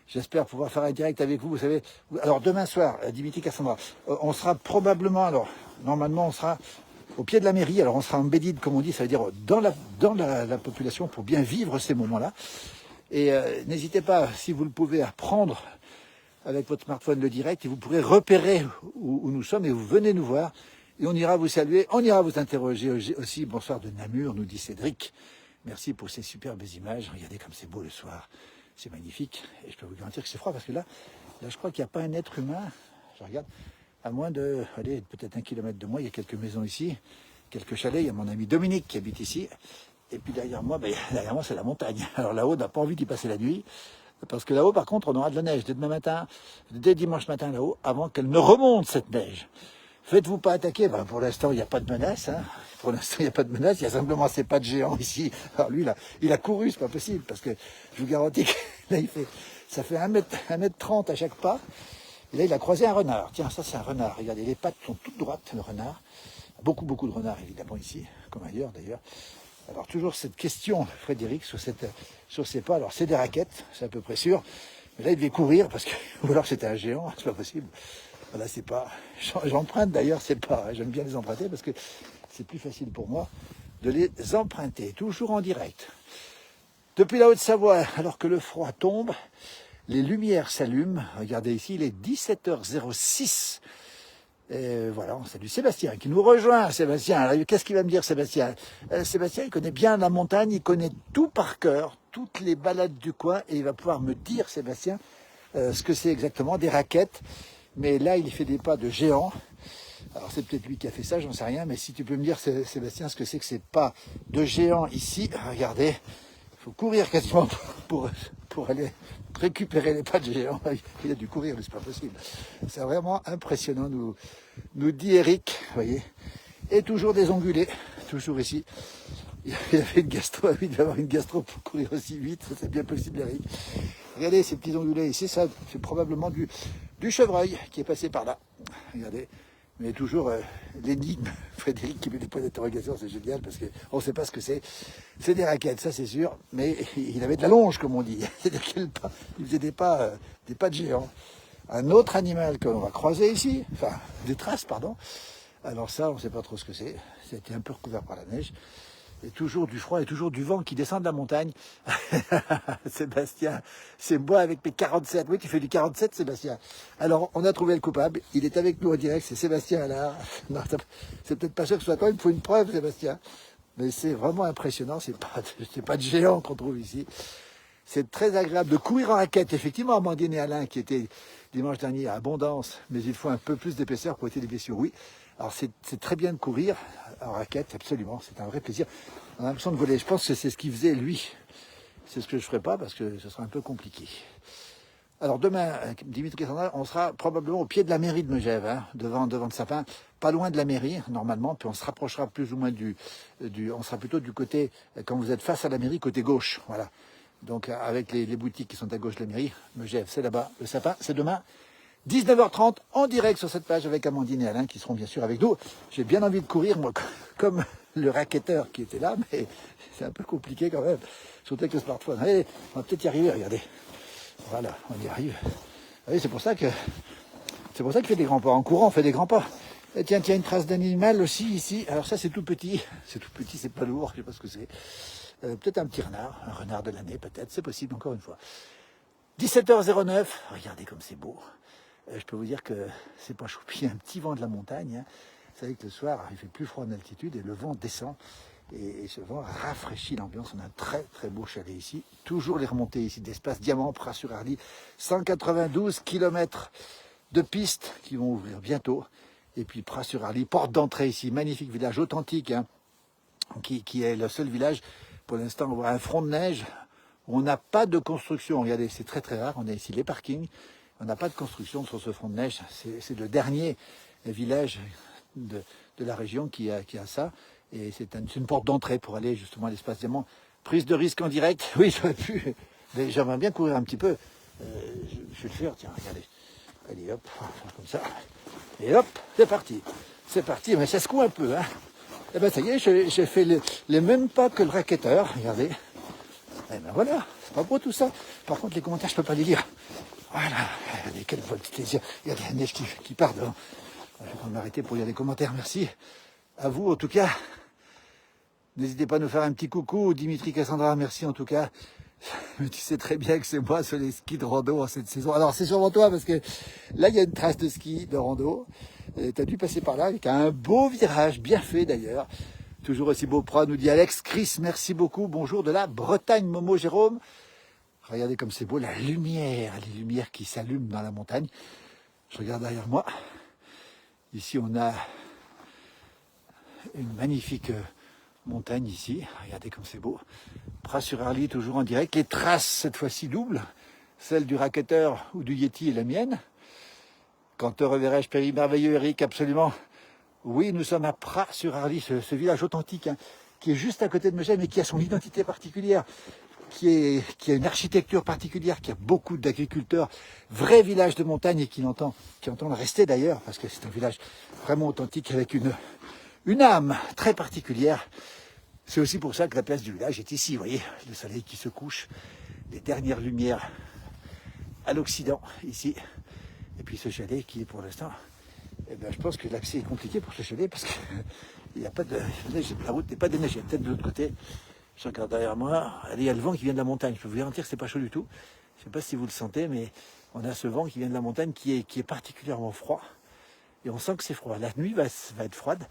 J'espère pouvoir faire un direct avec vous. Vous savez, alors demain soir, Dimitri Cassandra, on sera probablement, alors normalement on sera au pied de la mairie, alors on sera embedded comme on dit, ça veut dire dans la population pour bien vivre ces moments-là. Et n'hésitez pas, si vous le pouvez, à prendre avec votre smartphone le direct et vous pourrez repérer où nous sommes et vous venez nous voir. Et on ira vous saluer, on ira vous interroger aussi. Bonsoir de Namur, nous dit Cédric. Merci pour ces superbes images. Regardez comme c'est beau le soir. C'est magnifique. Et je peux vous garantir que c'est froid parce que là je crois qu'il n'y a pas un être humain. Je regarde, à moins de, allez, peut-être 1 kilomètre de moi, il y a quelques maisons ici, quelques chalets. Il y a mon ami Dominique qui habite ici. Et puis derrière moi, c'est la montagne. Alors là-haut, on n'a pas envie d'y passer la nuit. Parce que là-haut, par contre, on aura de la neige dès demain matin, dès dimanche matin là-haut, avant qu'elle ne remonte cette neige. Faites-vous pas attaquer. Pour l'instant, il n'y a pas de menace. Hein. Pour l'instant, il n'y a pas de menace. Il y a simplement ces pas de géant ici. Alors lui, là, il a couru, c'est pas possible, parce que je vous garantis que là, ça fait 1m30 à chaque pas. Et là, il a croisé un renard. Tiens, ça, c'est un renard. Regardez, les pattes sont toutes droites, le renard. Beaucoup de renards, évidemment, ici, comme ailleurs, d'ailleurs. Alors, toujours cette question, Frédéric, sur ces pas. Alors, c'est des raquettes, c'est à peu près sûr. Mais là, il devait courir, parce que, ou alors c'était un géant, c'est pas possible. Voilà, c'est pas. J'emprunte d'ailleurs, c'est pas. J'aime bien les emprunter parce que c'est plus facile pour moi de les emprunter. Toujours en direct. Depuis la Haute-Savoie, alors que le froid tombe, les lumières s'allument. Regardez ici, il est 17h06. Et voilà, on salue Sébastien qui nous rejoint. Sébastien, qu'est-ce qu'il va me dire, Sébastien? Sébastien, il connaît bien la montagne, il connaît tout par cœur, toutes les balades du coin, et il va pouvoir me dire, Sébastien, ce que c'est exactement, des raquettes. Mais là, il fait des pas de géant. Alors, c'est peut-être lui qui a fait ça, j'en sais rien. Mais si tu peux me dire, Sébastien, ce que c'est que ces pas de géant ici, regardez, il faut courir quasiment pour aller récupérer les pas de géant. Il a dû courir, mais c'est pas possible. C'est vraiment impressionnant, nous dit Eric, vous voyez. Et toujours des ongulés, toujours ici. Il avait une gastro, il devait avoir une gastro pour courir aussi vite, c'est bien possible, Eric. Regardez ces petits ongulés ici, ça, c'est probablement du chevreuil qui est passé par là. Regardez, mais toujours l'énigme, Frédéric qui met des points d'interrogation, c'est génial parce qu'on ne sait pas ce que c'est. C'est des raquettes, ça c'est sûr, mais il avait de la longe comme on dit. C'est-à-dire qu'il faisait des pas de géant. Un autre animal qu'on va croiser ici, enfin des traces, pardon. Alors ça, on ne sait pas trop ce que c'est. C'était un peu recouvert par la neige. Et toujours du froid et toujours du vent qui descend de la montagne. Sébastien, c'est moi avec mes 47. Oui, tu fais du 47, Sébastien. Alors, on a trouvé le coupable. Il est avec nous en direct. C'est Sébastien Allard. Non, c'est peut-être pas sûr que ce soit toi. Il me faut une preuve, Sébastien. Mais c'est vraiment impressionnant. C'est pas de géant qu'on trouve ici. C'est très agréable de courir en raquette. Effectivement, Amandine et Alain, qui étaient dimanche dernier à Abondance, mais il faut un peu plus d'épaisseur pour éviter les blessures. Oui. Alors, c'est très bien de courir en raquette, absolument. C'est un vrai plaisir. On a l'impression de voler. Je pense que c'est ce qu'il faisait, lui. C'est ce que je ne ferai pas parce que ce sera un peu compliqué. Alors, demain, Dimitri Cassandra, on sera probablement au pied de la mairie de Megève, hein, devant le sapin, pas loin de la mairie, normalement, puis on se rapprochera plus ou moins on sera plutôt du côté, quand vous êtes face à la mairie, côté gauche, voilà. Donc, avec les boutiques qui sont à gauche de la mairie, Megève, c'est là-bas. Le sapin, c'est demain. 19h30 en direct sur cette page avec Amandine et Alain qui seront bien sûr avec nous. J'ai bien envie de courir, moi, comme le racketteur qui était là, mais c'est un peu compliqué quand même, surtout avec le smartphone. Allez, on va peut-être y arriver, regardez. Voilà, on y arrive. Allez, c'est pour ça qu'il fait des grands pas. En courant, on fait des grands pas. Et tiens, une trace d'animal aussi ici. Alors ça, c'est tout petit. C'est tout petit, c'est pas lourd, je sais pas ce que c'est. Peut-être un petit renard, un renard de l'année, peut-être. C'est possible, encore une fois. 17h09, regardez comme c'est beau. Je peux vous dire que c'est pas chaud. Puis il y a un petit vent de la montagne. Hein. Vous savez que le soir, il fait plus froid en altitude et le vent descend. Et ce vent rafraîchit l'ambiance. On a un très très beau chalet ici. Toujours les remontées ici d'espace Diamant, Pras-sur-Arly. 192 km de pistes qui vont ouvrir bientôt. Et puis Pras-sur-Arly, porte d'entrée ici. Magnifique village authentique. Hein. qui est le seul village, pour l'instant, on voit un front de neige. On n'a pas de construction. Regardez, c'est très très rare. On a ici les parkings. On n'a pas de construction sur ce front de neige. C'est le dernier village de la région qui a ça. Et c'est une porte d'entrée pour aller justement à l'espace Diamant. Prise de risque en direct. Oui, j'aurais pu. Mais j'aimerais bien courir un petit peu. Je vais le faire. Tiens, regardez. Allez, hop, on va faire comme ça. Et hop, c'est parti. C'est parti. Mais ça secoue un peu, hein. Et ben ça y est, j'ai fait les mêmes pas que le racketteur. Regardez. Et ben voilà, c'est pas beau tout ça. Par contre, les commentaires, je peux pas les lire. Voilà, regardez, quel beau plaisir. Il y a de la neige qui part devant. Je vais m'arrêter pour lire les commentaires, merci. À vous, en tout cas. N'hésitez pas à nous faire un petit coucou. Dimitri Cassandra, merci en tout cas. Mais tu sais très bien que c'est moi sur les skis de rando en cette saison. Alors, c'est sûrement toi, parce que là, il y a une trace de ski, de rando. Tu as dû passer par là avec un beau virage, bien fait d'ailleurs. Toujours aussi beau pro, nous dit Alex. Chris, merci beaucoup. Bonjour de la Bretagne, Momo, Jérôme. Regardez comme c'est beau, la lumière, les lumières qui s'allument dans la montagne. Je regarde derrière moi. Ici, on a une magnifique montagne ici. Regardez comme c'est beau. Pras-sur-Arly, toujours en direct. Les traces, cette fois-ci doubles. Celle du racketteur ou du Yeti et la mienne. Quand te reverrai-je, Péri merveilleux, Eric, absolument. Oui, nous sommes à Pras-sur-Arly, ce village authentique, hein, qui est juste à côté de Megève, mais qui a son identité particulière, qui a une architecture particulière, qui a beaucoup d'agriculteurs, vrai village de montagne et qui entend le rester d'ailleurs, parce que c'est un village vraiment authentique avec une âme très particulière. C'est aussi pour ça que la place du village est ici, vous voyez, le soleil qui se couche, les dernières lumières à l'Occident, ici, et puis ce chalet qui est pour l'instant... Eh ben, je pense que l'accès est compliqué pour ce chalet parce qu'il n'y a pas de neige, la route n'est pas déneigée. Peut-être de l'autre côté, je regarde derrière moi, il y a le vent qui vient de la montagne. Je peux vous garantir que c'est pas chaud du tout. Je ne sais pas si vous le sentez, mais on a ce vent qui vient de la montagne qui est particulièrement froid. Et on sent que c'est froid. La nuit va être froide.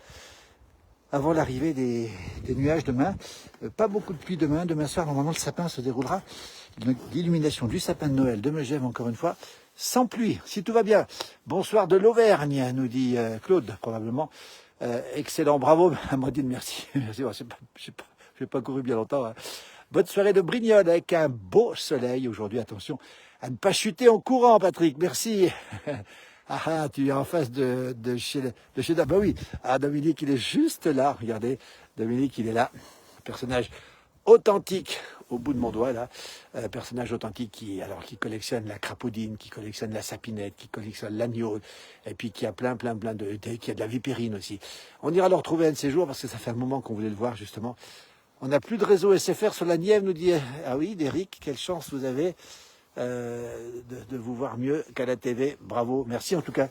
Avant l'arrivée des nuages demain, pas beaucoup de pluie demain. Demain soir, normalement, le sapin se déroulera. L'illumination du sapin de Noël de Megève, encore une fois, sans pluie, si tout va bien. Bonsoir de l'Auvergne, nous dit Claude, probablement. Excellent, bravo, Amandine, merci. Merci, je n'ai pas couru bien longtemps. Hein. Bonne soirée de Brignoles avec un beau soleil aujourd'hui. Attention à ne pas chuter en courant, Patrick, merci. Ah, tu es en face de chez bah oui, ah, Dominique, il est juste là, regardez, Dominique, il est là, personnage authentique, au bout de mon doigt, là, personnage authentique qui collectionne la crapaudine, qui collectionne la sapinette, qui collectionne l'agneau, et puis qui a plein qui a de la vipérine aussi. On ira le retrouver un de ces jours, parce que ça fait un moment qu'on voulait le voir, justement. On n'a plus de réseau SFR sur la Nièvre, nous dit, ah oui, Eric, quelle chance vous avez de vous voir mieux qu'à la TV. Bravo, merci en tout cas.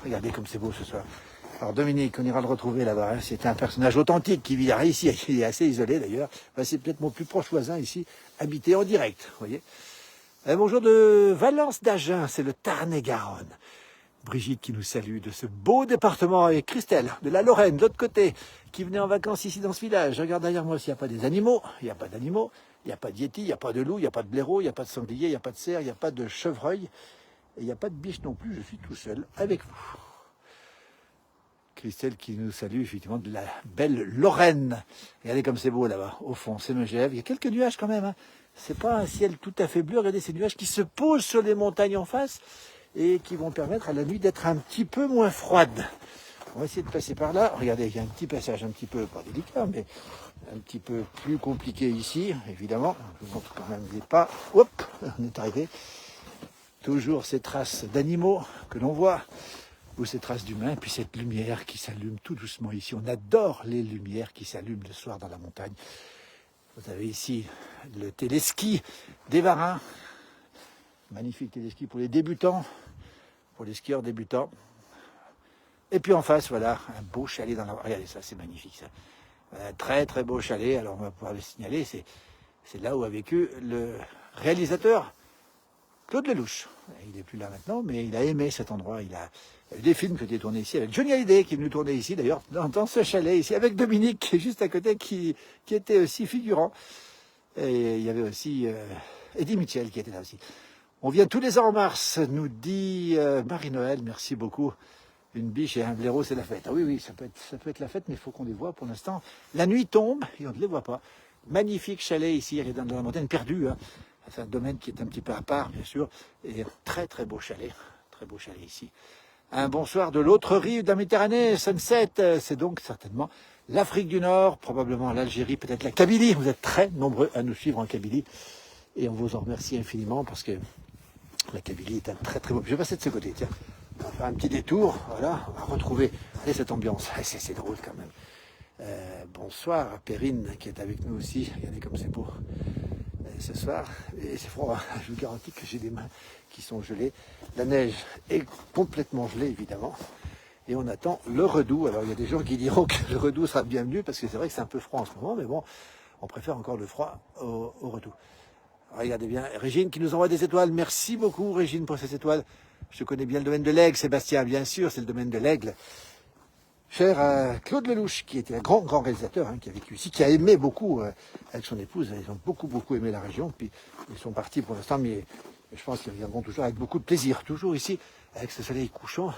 Regardez comme c'est beau ce soir. Alors Dominique, on ira le retrouver là-bas. Hein. C'est un personnage authentique qui vit ici. Il est assez isolé d'ailleurs. Enfin, c'est peut-être mon plus proche voisin ici, habité en direct. Vous voyez. Bonjour de Valence d'Agen, c'est le Tarn-et-Garonne. Brigitte qui nous salue de ce beau département, et Christelle de la Lorraine, de l'autre côté, qui venait en vacances ici dans ce village. Je regarde derrière moi s'il n'y a pas des animaux. Il n'y a pas d'animaux. Il n'y a pas de yéti, il n'y a pas de loup, il n'y a pas de blaireau, il n'y a pas de sanglier, il n'y a pas de cerf, il n'y a pas de chevreuil. Et il n'y a pas de biche non plus. Je suis tout seul avec vous. Christelle qui nous salue effectivement de la belle Lorraine. Regardez comme c'est beau là-bas, au fond, c'est Megève. Il y a quelques nuages quand même. Hein. C'est pas un ciel tout à fait bleu. Regardez ces nuages qui se posent sur les montagnes en face et qui vont permettre à la nuit d'être un petit peu moins froide. On va essayer de passer par là. Regardez, il y a un petit passage un petit peu, pas délicat, mais un petit peu plus compliqué ici, évidemment. Je vous montre quand même des pas. Hop, on est arrivé. Toujours ces traces d'animaux que l'on voit, ou ces traces d'humains, puis cette lumière qui s'allume tout doucement ici. On adore les lumières qui s'allument le soir dans la montagne. Vous avez ici le téléski des Varins. Magnifique téléski pour les débutants, pour les skieurs débutants. Et puis en face, voilà, un beau chalet dans la... Regardez ça, c'est magnifique ça. Un très très beau chalet, alors on va pouvoir le signaler, c'est là où a vécu le réalisateur Claude Lelouch. Il n'est plus là maintenant, mais il a aimé cet endroit. Il y a eu des films qui ont été tournés ici, avec Johnny Hallyday qui est venu tourner ici d'ailleurs, dans ce chalet ici, avec Dominique qui est juste à côté, qui était aussi figurant. Et il y avait aussi Eddie Mitchell qui était là aussi. On vient tous les ans en mars, nous dit Marie-Noël, merci beaucoup. Une biche et un blaireau, c'est la fête. Ah oui, oui, ça peut être la fête, mais il faut qu'on les voit pour l'instant. La nuit tombe et on ne les voit pas. Magnifique chalet ici, dans la montagne perdue. Hein. C'est un domaine qui est un petit peu à part, bien sûr. Et très, très beau chalet. Très beau chalet ici. Un bonsoir de l'autre rive de la Méditerranée, Sunset. C'est donc certainement l'Afrique du Nord, probablement l'Algérie, peut-être la Kabylie. Vous êtes très nombreux à nous suivre en Kabylie. Et on vous en remercie infiniment parce que la Kabylie est un très, très beau. Je vais passer de ce côté, tiens. On va faire un petit détour, voilà, on va retrouver cette ambiance. C'est drôle quand même. Bonsoir à Perrine qui est avec nous aussi. Regardez comme c'est beau ce soir. Et c'est froid, hein. Je vous garantis que j'ai des mains qui sont gelées. La neige est complètement gelée, évidemment. Et on attend le redoux. Alors il y a des gens qui diront que le redoux sera bienvenu parce que c'est vrai que c'est un peu froid en ce moment, mais bon, on préfère encore le froid au redoux. Regardez bien, Régine qui nous envoie des étoiles. Merci beaucoup Régine pour ces étoiles. Je connais bien le domaine de l'aigle, Sébastien, bien sûr, c'est le domaine de l'aigle. Cher Claude Lelouch, qui était un grand réalisateur, hein, qui a vécu ici, qui a aimé beaucoup, avec son épouse, ils ont beaucoup aimé la région, puis ils sont partis pour l'instant, mais je pense qu'ils reviendront toujours avec beaucoup de plaisir, toujours ici, avec ce soleil couchant,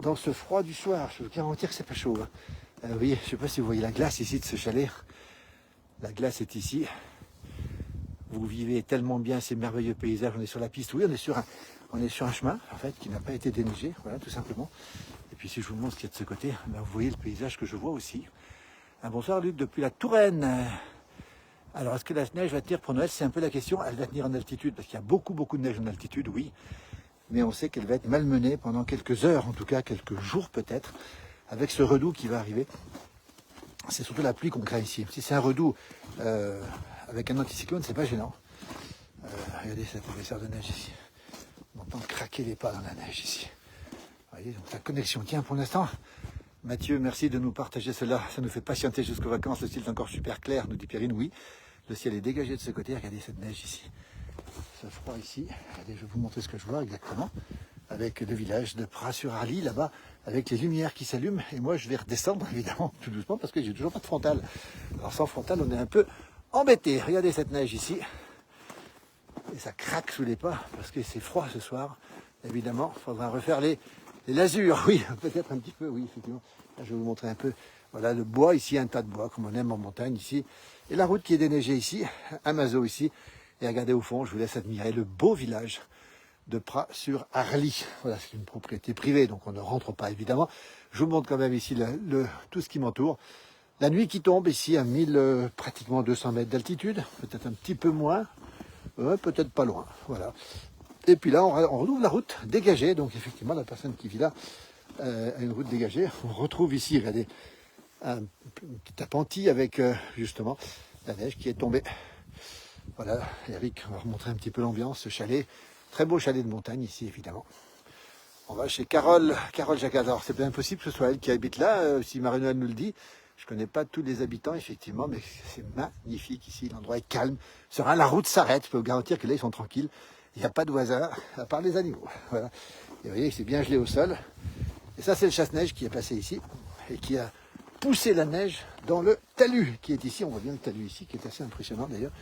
dans ce froid du soir. Je vous garantis que c'est pas chaud. Hein. Vous voyez, je ne sais pas si vous voyez la glace ici de ce chalet. La glace est ici. Vous vivez tellement bien ces merveilleux paysages. On est sur la piste, oui, on est sur un chemin, en fait, qui n'a pas été déneigé, voilà, tout simplement. Et puis si je vous montre ce qu'il y a de ce côté, ben, vous voyez le paysage que je vois aussi. Un bonsoir Luc, depuis la Touraine. Alors, est-ce que la neige va tenir pour Noël? C'est un peu la question. Elle va tenir en altitude, parce qu'il y a beaucoup de neige en altitude, oui. Mais on sait qu'elle va être malmenée pendant quelques heures, en tout cas quelques jours peut-être, avec ce redoux qui va arriver. C'est surtout la pluie qu'on craint ici. Si c'est un redoux avec un anticyclone, c'est pas gênant. Regardez cette épaisseur de neige ici. On entend craquer les pas dans la neige ici. Vous voyez, donc la connexion tient pour l'instant. Mathieu, merci de nous partager cela. Ça nous fait patienter jusqu'aux vacances. Le ciel est encore super clair, nous dit Pierrine. Oui, le ciel est dégagé de ce côté. Regardez cette neige ici. Ce froid ici. Regardez, je vais vous montrer ce que je vois exactement. Avec le village de Pras-sur-Arly, là-bas, avec les lumières qui s'allument. Et moi, je vais redescendre, évidemment, tout doucement, parce que j'ai toujours pas de frontal. Alors, sans frontal, on est un peu embêté. Regardez cette neige ici. Et ça craque sous les pas, parce que c'est froid ce soir. Évidemment, il faudra refaire les lasures. Oui, peut-être un petit peu, oui, effectivement. Là, je vais vous montrer un peu. Voilà, le bois ici, un tas de bois, comme on aime en montagne ici. Et la route qui est déneigée ici, un mazo ici. Et regardez au fond, je vous laisse admirer le beau village de Pras-sur-Arly. Voilà, c'est une propriété privée, donc on ne rentre pas évidemment. Je vous montre quand même ici tout ce qui m'entoure. La nuit qui tombe ici à pratiquement 200 mètres d'altitude, peut-être un petit peu moins, peut-être pas loin. Voilà. Et puis là, on retrouve la route dégagée, donc effectivement la personne qui vit là a une route dégagée. On retrouve ici, regardez, un petit appentis avec justement la neige qui est tombée. Voilà, Eric, on va remontrer un petit peu l'ambiance, ce chalet. Très beau chalet de montagne ici, évidemment. On va chez Carole Jacquard. Alors, c'est bien possible que ce soit elle qui habite là, si Marie-Noël nous le dit. Je ne connais pas tous les habitants, effectivement, mais c'est magnifique ici. L'endroit est calme, serein. La route s'arrête. Je peux vous garantir que là, ils sont tranquilles. Il n'y a pas de voisins, à part les animaux. Voilà. Et vous voyez, c'est bien gelé au sol. Et ça, c'est le chasse-neige qui est passé ici et qui a poussé la neige dans le talus qui est ici. On voit bien le talus ici, qui est assez impressionnant d'ailleurs.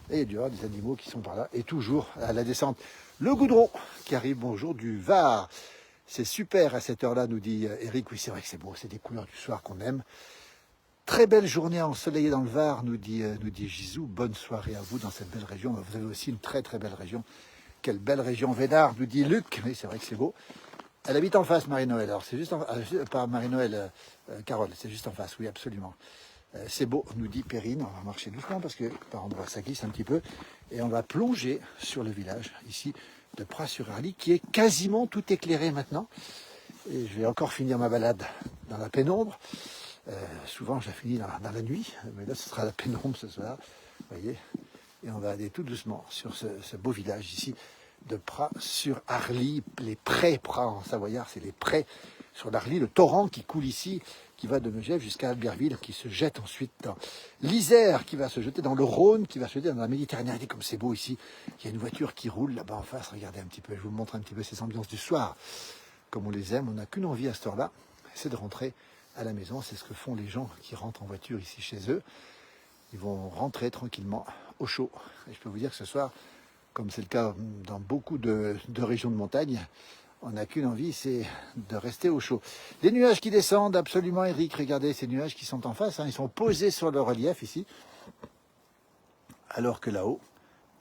Et il y aura des animaux qui sont par là. Et toujours à la descente, le goudron qui arrive, bonjour, du Var. C'est super à cette heure-là, nous dit Eric. Oui, c'est vrai que c'est beau, c'est des couleurs du soir qu'on aime. Très belle journée ensoleillée dans le Var, nous dit Gisou. Bonne soirée à vous dans cette belle région. Vous avez aussi une très belle région. Quelle belle région, Védard, nous dit Luc. Oui, c'est vrai que c'est beau. Elle habite en face, Marie-Noël. Alors, c'est juste en face, pas Marie-Noël, Carole, c'est juste en face, oui, absolument. C'est beau, nous dit Perrine. On va marcher doucement parce que par endroits ça glisse un petit peu. Et on va plonger sur le village, ici, de Pras-sur-Arly, qui est quasiment tout éclairé maintenant. Et je vais encore finir ma balade dans la pénombre. Souvent, je la finis dans la nuit, mais là, ce sera la pénombre ce soir. Vous voyez. Et on va aller tout doucement sur ce beau village ici de Pras-sur-Arly. Les prés, Pras en savoyard, c'est les prés sur l'Arly, le torrent qui coule ici, qui va de Megève jusqu'à Albertville, qui se jette ensuite dans l'Isère, qui va se jeter dans le Rhône, qui va se jeter dans la Méditerranée. Regardez comme c'est beau ici. Il y a une voiture qui roule là-bas en face. Regardez un petit peu, je vous montre un petit peu ces ambiances du soir. Comme on les aime, on n'a qu'une envie à cette heure-là, c'est de rentrer à la maison. C'est ce que font les gens qui rentrent en voiture ici chez eux. Ils vont rentrer tranquillement au chaud. Et je peux vous dire que ce soir, comme c'est le cas dans beaucoup de régions de montagne, on n'a qu'une envie, c'est de rester au chaud. Les nuages qui descendent, absolument, Eric, regardez ces nuages qui sont en face, hein, ils sont posés sur le relief ici, alors que là-haut,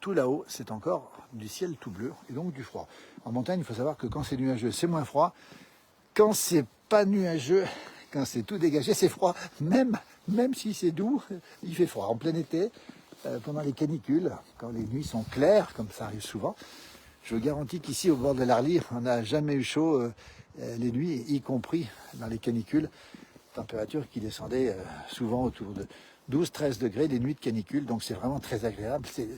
tout là-haut, c'est encore du ciel tout bleu et donc du froid. En montagne, il faut savoir que quand c'est nuageux, c'est moins froid. Quand c'est pas nuageux, quand c'est tout dégagé, c'est froid. Même si c'est doux, il fait froid. En plein été, pendant les canicules, quand les nuits sont claires, comme ça arrive souvent, je vous garantis qu'ici, au bord de l'Arly, on n'a jamais eu chaud les nuits, y compris dans les canicules. Température qui descendait souvent autour de 12-13 degrés, des nuits de canicule, donc c'est vraiment très agréable. C'est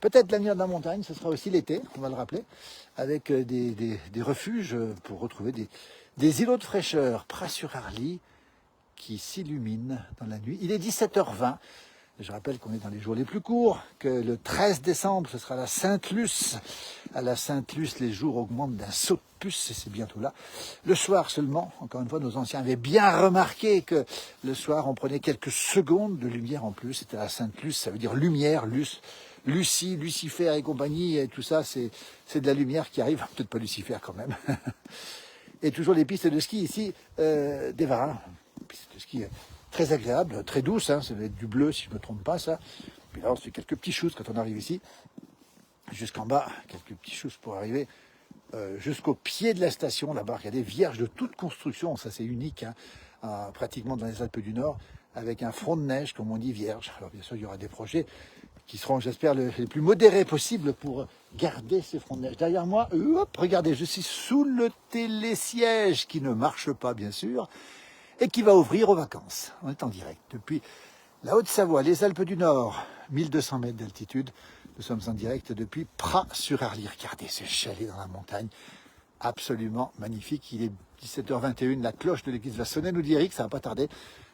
peut-être l'avenir de la montagne, ce sera aussi l'été, on va le rappeler, avec des refuges pour retrouver des îlots de fraîcheur. Pras-sur-Arly qui s'illumine dans la nuit. Il est 17h20. Je rappelle qu'on est dans les jours les plus courts, que le 13 décembre, ce sera la Sainte-Luce. À la Sainte-Luce, les jours augmentent d'un saut de puce, et c'est bientôt là. Le soir seulement, encore une fois, nos anciens avaient bien remarqué que le soir, on prenait quelques secondes de lumière en plus. C'était la Sainte-Luce, ça veut dire lumière, Lucie, Lucifer et compagnie, et tout ça, c'est de la lumière qui arrive. Peut-être pas Lucifer quand même. Et toujours les pistes de ski ici, des Varins. Pistes de ski très agréable, très douce, hein, ça va être du bleu si je ne me trompe pas ça. Puis là on se fait quelques petits shoots quand on arrive ici, jusqu'en bas, quelques petits shoots pour arriver jusqu'au pied de la station, là-bas, regardez, vierge de toute construction, ça c'est unique, hein, pratiquement dans les Alpes du Nord, avec un front de neige, comme on dit, vierge. Alors bien sûr il y aura des projets qui seront, j'espère, les plus modérés possibles pour garder ces fronts de neige. Derrière moi, hop, regardez, je suis sous le télésiège qui ne marche pas bien sûr, et qui va ouvrir aux vacances. On est en direct depuis la Haute-Savoie, les Alpes du Nord, 1200 mètres d'altitude. Nous sommes en direct depuis Pras-sur-Arly. Regardez ce chalet dans la montagne, absolument magnifique. Il est 17h21, la cloche de l'église va sonner, nous dit Eric, ça va pas tarder.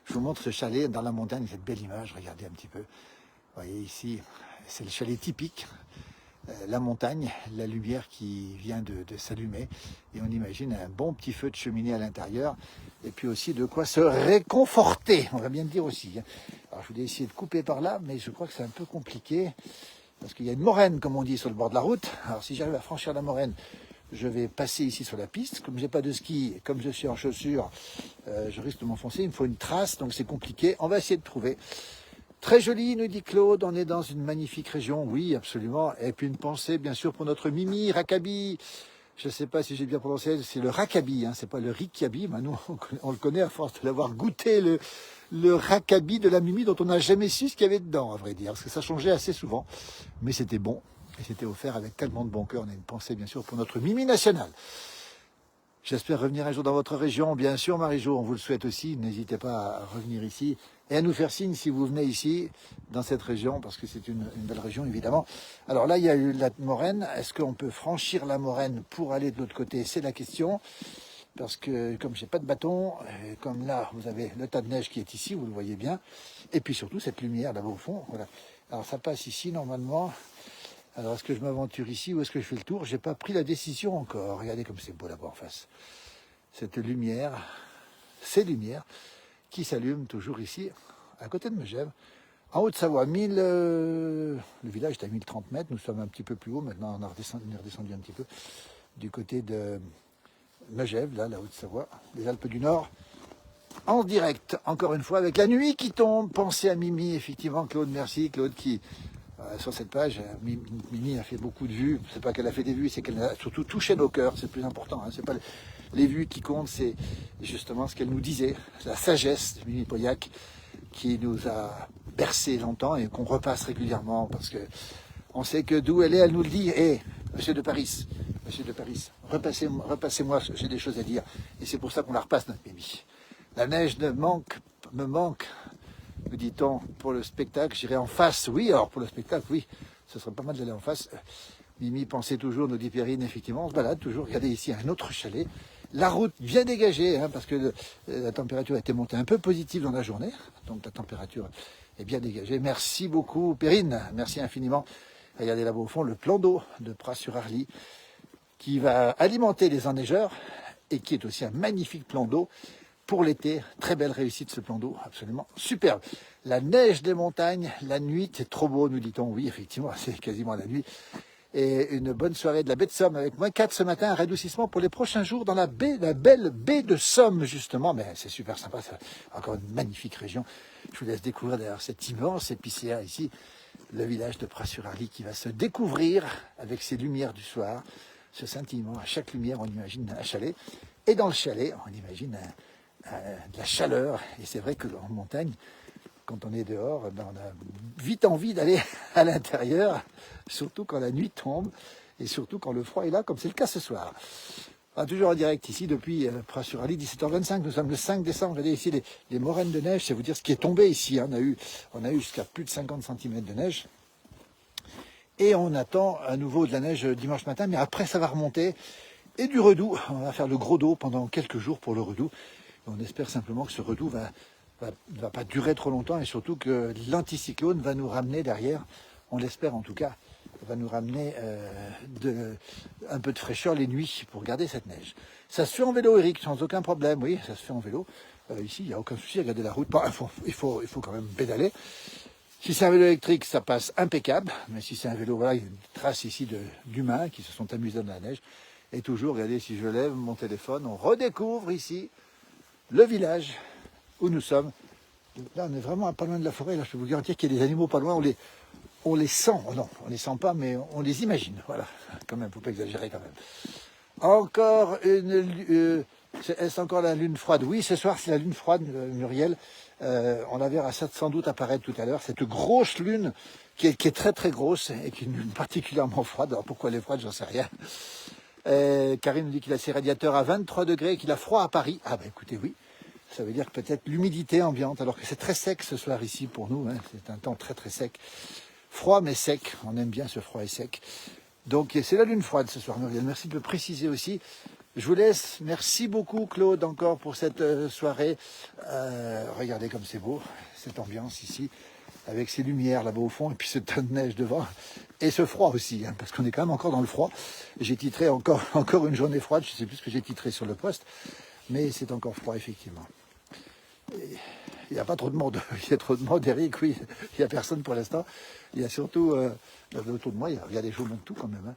Je vous montre ce chalet dans la montagne, cette belle image, regardez un petit peu. Vous voyez ici, c'est le chalet typique. La montagne, la lumière qui vient de s'allumer et on imagine un bon petit feu de cheminée à l'intérieur et puis aussi de quoi se réconforter, on va bien le dire aussi. Alors je voulais essayer de couper par là mais je crois que c'est un peu compliqué parce qu'il y a une moraine comme on dit sur le bord de la route. Alors si j'arrive à franchir la moraine, je vais passer ici sur la piste. Comme j'ai pas de ski, comme je suis en chaussures, je risque de m'enfoncer, il me faut une trace donc c'est compliqué. On va essayer de trouver. Très joli, nous dit Claude, on est dans une magnifique région, oui, absolument. Et puis une pensée, bien sûr, pour notre Mimi, Rakabi. Je ne sais pas si j'ai bien prononcé, c'est le Rakabi, hein, c'est pas le Rikabi. Ben nous, on le connaît à force de l'avoir goûté, le Rakabi de la Mimi, dont on n'a jamais su ce qu'il y avait dedans, à vrai dire, parce que ça changeait assez souvent. Mais c'était bon, et c'était offert avec tellement de bon cœur. On a une pensée, bien sûr, pour notre Mimi nationale. J'espère revenir un jour dans votre région, bien sûr, Marie-Jo, on vous le souhaite aussi. N'hésitez pas à revenir ici et à nous faire signe si vous venez ici, dans cette région, parce que c'est une belle région, évidemment. Alors là, il y a eu la Moraine. Est-ce qu'on peut franchir la Moraine pour aller de l'autre côté? C'est la question. Parce que comme j'ai pas de bâton, comme là, vous avez le tas de neige qui est ici, vous le voyez bien. Et puis surtout, cette lumière là-bas au fond. Voilà. Alors ça passe ici, normalement. Alors, est-ce que je m'aventure ici ou est-ce que je fais le tour? J'ai pas pris la décision encore. Regardez comme c'est beau là-bas en face. Cette lumière, ces lumières qui s'allument toujours ici, à côté de Megève, en Haute-Savoie. Le village est à 1030 mètres. Nous sommes un petit peu plus haut. Maintenant, on est redescendu un petit peu du côté de Megève, là, la Haute-Savoie, les Alpes du Nord. En direct, encore une fois, avec la nuit qui tombe. Pensez à Mimi, effectivement, Claude, merci. Claude qui... sur cette page, Mimi a fait beaucoup de vues. C'est pas qu'elle a fait des vues, c'est qu'elle a surtout touché nos cœurs. C'est le plus important. Hein. C'est pas les vues qui comptent, c'est justement ce qu'elle nous disait, la sagesse de Mimi Pauillac, qui nous a bercé longtemps et qu'on repasse régulièrement parce que on sait que d'où elle est, elle nous le dit. Hé, Monsieur de Paris, repassez-moi, j'ai des choses à dire. Et c'est pour ça qu'on la repasse notre Mimi. La neige me manque. Nous dit-on, pour le spectacle, j'irai en face. Oui, alors pour le spectacle, oui, ce serait pas mal d'aller en face. Mimi pensait toujours, nous dit Perrine, effectivement, on se balade toujours. Regardez ici, un autre chalet. La route bien dégagée, hein, parce que la température a été montée un peu positive dans la journée. Donc la température est bien dégagée. Merci beaucoup, Perrine. Merci infiniment. Regardez là-bas au fond, le plan d'eau de Pras-sur-Arly, qui va alimenter les enneigeurs et qui est aussi un magnifique plan d'eau pour l'été. Très belle réussite ce plan d'eau, absolument superbe. La neige des montagnes, la nuit, c'est trop beau, nous dit-on. Oui, effectivement, c'est quasiment la nuit. et une bonne soirée de la baie de Somme avec -4 ce matin, un radoucissement pour les prochains jours dans la belle baie de Somme justement. Mais c'est super sympa, c'est encore une magnifique région. Je vous laisse découvrir d'ailleurs cette immense épicéa ici, le village de Pras-sur-Arly qui va se découvrir avec ses lumières du soir, ce scintillement. À chaque lumière, on imagine un chalet. Et dans le chalet, on imagine de la chaleur. Et c'est vrai qu'en montagne, quand on est dehors, ben on a vite envie d'aller à l'intérieur, surtout quand la nuit tombe et surtout quand le froid est là, comme c'est le cas ce soir. Toujours en direct ici depuis Pras-sur-Arly, 17h25, nous sommes le 5 décembre. Regardez ici les moraines de neige, c'est vous dire ce qui est tombé ici. Hein. On a eu jusqu'à plus de 50 cm de neige. Et on attend à nouveau de la neige dimanche matin, mais après ça va remonter. Et du redoux, on va faire le gros dos pendant quelques jours pour le redoux. On espère simplement que ce redoux ne va pas durer trop longtemps et surtout que l'anticyclone va nous ramener derrière, on l'espère en tout cas, va nous ramener un peu de fraîcheur les nuits pour garder cette neige. Ça se fait en vélo, Eric, sans aucun problème, oui, ça se fait en vélo. Ici, il n'y a aucun souci, regardez la route, il faut quand même pédaler. Si c'est un vélo électrique, ça passe impeccable, mais si c'est un vélo, voilà, il y a une trace ici d'humains qui se sont amusés dans la neige. Et toujours, regardez, si je lève mon téléphone, on redécouvre ici le village où nous sommes. Là, on est vraiment pas loin de la forêt. Là, je peux vous garantir qu'il y a des animaux pas loin. On les sent. Oh non, on les sent pas, mais on les imagine. Voilà, quand même, faut pas exagérer quand même. Encore est-ce encore la lune froide? Oui, ce soir, c'est la lune froide, Muriel. On la verra sans doute apparaître tout à l'heure. Cette grosse lune qui est très très grosse et qui est une lune particulièrement froide. Alors pourquoi elle est froide, j'en sais rien. Karim nous dit qu'il a ses radiateurs à 23 degrés et qu'il a froid à Paris. Ah ben écoutez, oui. Ça veut dire peut-être l'humidité ambiante, alors que c'est très sec ce soir ici pour nous. Hein. C'est un temps très très sec. Froid mais sec. On aime bien ce froid et sec. Donc c'est la lune froide ce soir, Muriel. Merci de le préciser aussi. Je vous laisse. Merci beaucoup, Claude, encore pour cette soirée. Regardez comme c'est beau, cette ambiance ici, avec ces lumières là-bas au fond, et puis ce tas de neige devant, et ce froid aussi, hein, parce qu'on est quand même encore dans le froid. J'ai titré encore une journée froide, je ne sais plus ce que j'ai titré sur le poste, mais c'est encore froid, effectivement. Il n'y a pas trop de monde, il y a trop de monde, Eric, oui, il n'y a personne pour l'instant. Il y a surtout, autour de moi, regardez, je vous montre tout quand même, hein.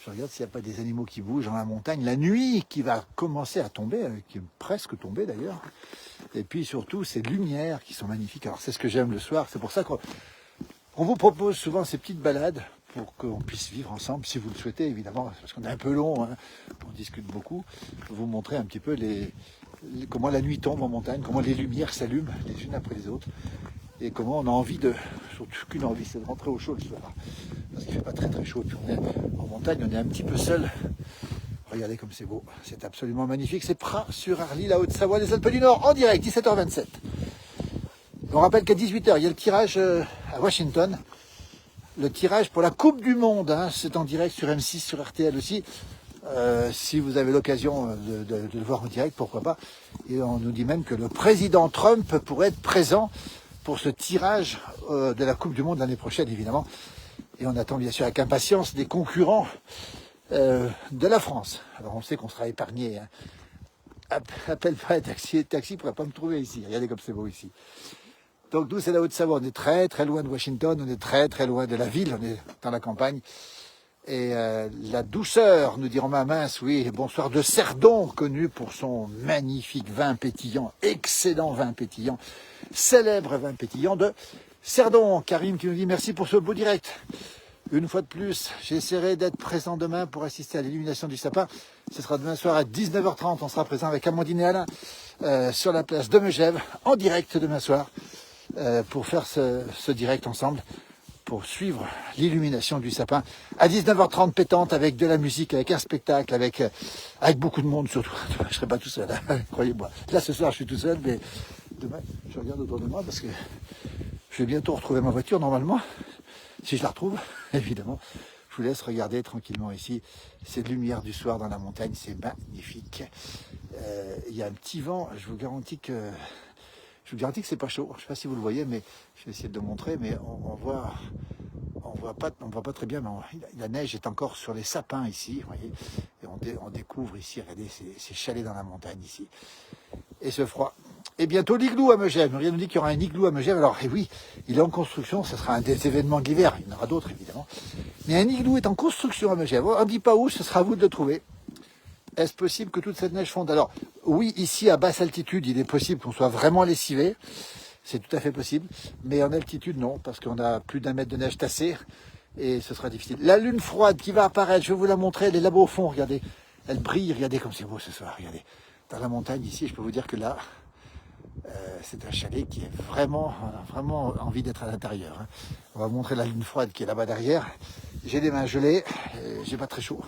Je regarde s'il n'y a pas des animaux qui bougent dans la montagne. La nuit qui va commencer à tomber, qui est presque tombée d'ailleurs. Et puis surtout ces lumières qui sont magnifiques. Alors c'est ce que j'aime le soir. C'est pour ça qu'on vous propose souvent ces petites balades pour qu'on puisse vivre ensemble, si vous le souhaitez évidemment, parce qu'on est un peu long, hein, on discute beaucoup. Vous montrer un petit peu comment la nuit tombe en montagne, comment les lumières s'allument les unes après les autres. Et comment on a envie surtout qu'une envie, c'est de rentrer au chaud le soir. Parce qu'il ne fait pas très très chaud. Puis en montagne, on est un petit peu seul. Regardez comme c'est beau. C'est absolument magnifique. C'est Pras-sur-Arly, la Haute-Savoie, les Alpes du Nord, en direct, 17h27. On rappelle qu'à 18h, il y a le tirage à Washington. Le tirage pour la Coupe du Monde. Hein, c'est en direct sur M6, sur RTL aussi. Si vous avez l'occasion de le voir en direct, pourquoi pas. Et on nous dit même que le président Trump pourrait être présent pour ce tirage de la Coupe du Monde l'année prochaine, évidemment. Et on attend bien sûr avec impatience des concurrents de la France. Alors on sait qu'on sera épargné. Hein. Appelle pas un taxi ne pourrait pas me trouver ici. Regardez comme c'est beau ici. Donc nous, c'est la Haute-Savoie. On est très très loin de Washington, on est très très loin de la ville, on est dans la campagne. Et la douceur, nous dirons ma mince, oui, bonsoir de Cerdon, connu pour son magnifique vin pétillant, excellent vin pétillant, célèbre vin pétillant de Cerdon. Karim qui nous dit merci pour ce beau direct. Une fois de plus, j'essaierai d'être présent demain pour assister à l'illumination du sapin. Ce sera demain soir à 19h30, on sera présent avec Amandine et Alain sur la place de Megève, en direct demain soir, pour faire ce direct ensemble, pour suivre l'illumination du sapin à 19h30 pétante avec de la musique, avec un spectacle, avec beaucoup de monde surtout. Je ne serai pas tout seul, hein, croyez-moi. Là ce soir je suis tout seul, mais demain je regarde autour de moi parce que je vais bientôt retrouver ma voiture normalement, si je la retrouve, évidemment. Je vous laisse regarder tranquillement ici cette lumière du soir dans la montagne, c'est magnifique. Il y a un petit vent, je vous garantis que c'est pas chaud. Je ne sais pas si vous le voyez, mais je vais essayer de le montrer. Mais on voit pas très bien. Mais la neige est encore sur les sapins ici, vous voyez. Et on découvre ici, regardez, ces chalets dans la montagne ici. Et ce froid. Et bientôt l'igloo à Megève. Muriel nous dit qu'il y aura un igloo à Megève. Alors, oui, il est en construction. Ce sera un des événements de l'hiver. Il y en aura d'autres, évidemment. Mais un igloo est en construction à Megève. On ne dit pas où, ce sera à vous de le trouver. Est-ce possible que toute cette neige fonde? Alors, oui, ici, à basse altitude, il est possible qu'on soit vraiment lessivé. C'est tout à fait possible. Mais en altitude, non, parce qu'on a plus d'1 mètre de neige tassée. Et ce sera difficile. La lune froide qui va apparaître, je vais vous la montrer. Elle est là-bas au fond, regardez. Elle brille, regardez comme c'est beau ce soir. Regardez. Dans la montagne, ici, je peux vous dire que là... c'est un chalet qui est vraiment, on a vraiment envie d'être à l'intérieur. Hein. On va vous montrer la lune froide qui est là-bas derrière. J'ai les mains gelées, j'ai pas très chaud.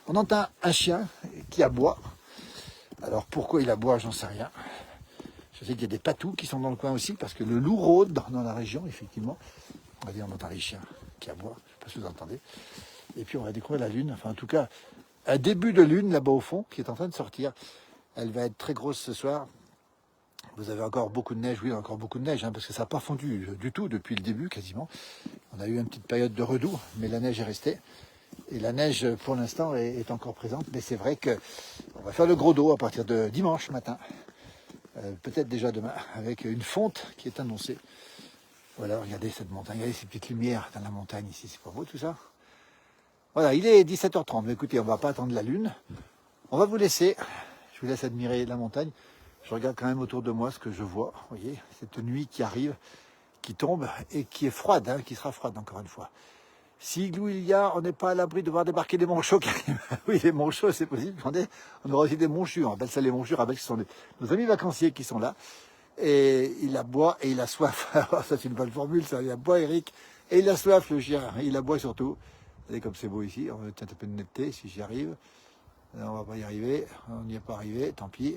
On entend un chien qui aboie. Alors pourquoi il aboie, j'en sais rien. Je sais qu'il y a des patous qui sont dans le coin aussi, parce que le loup rôde dans la région, effectivement. Regardez, on entend les chiens qui aboient, je ne sais pas si vous entendez. Et puis on va découvrir la lune, enfin en tout cas, un début de lune là-bas au fond, qui est en train de sortir. Elle va être très grosse ce soir. Vous avez encore beaucoup de neige, oui, encore beaucoup de neige, hein, parce que ça n'a pas fondu du tout depuis le début, quasiment. On a eu une petite période de redoux, mais la neige est restée. Et la neige, pour l'instant, est encore présente. Mais c'est vrai qu'on va faire le gros dos à partir de dimanche matin. Peut-être déjà demain, avec une fonte qui est annoncée. Voilà, regardez cette montagne, regardez ces petites lumières dans la montagne ici, c'est pas beau tout ça? Voilà, il est 17h30, mais écoutez, on ne va pas attendre la lune. On va vous laisser, je vous laisse admirer la montagne. Je regarde quand même autour de moi ce que je vois. Vous voyez, cette nuit qui arrive, qui tombe et qui est froide, hein, qui sera froide encore une fois. Si igloo il y a, on n'est pas à l'abri de voir débarquer des manchots qui arrivent. Oui, les manchots, c'est possible. On aura aussi des monchus. On appelle ça les monchus. On rappelle que ce sont nos amis vacanciers qui sont là. Et il aboie et il a soif. Alors, ça, c'est une bonne formule, ça. Il aboie, Eric. Et il a soif, le chien. Il aboie surtout. Regardez comme c'est beau ici. On va peut-être un peu de netteté si j'y arrive. Non, on va pas y arriver. On n'y est pas arrivé. Tant pis.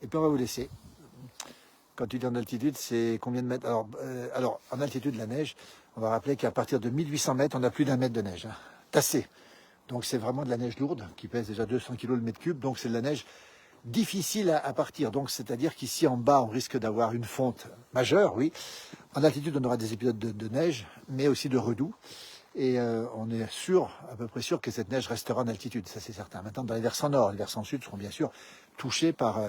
Et puis on va vous laisser. Quand tu dis en altitude, c'est combien de mètres? Alors, en altitude, la neige, on va rappeler qu'à partir de 1800 mètres, on a plus d'1 mètre de neige, hein, tassée. Donc c'est vraiment de la neige lourde, qui pèse déjà 200 kg le mètre cube. Donc c'est de la neige difficile à partir. Donc c'est-à-dire qu'ici en bas, on risque d'avoir une fonte majeure, oui. En altitude, on aura des épisodes de neige, mais aussi de redoux. Et on est sûr, à peu près sûr, que cette neige restera en altitude, ça c'est certain. Maintenant, dans les versants nord, les versants sud seront bien sûr touchés par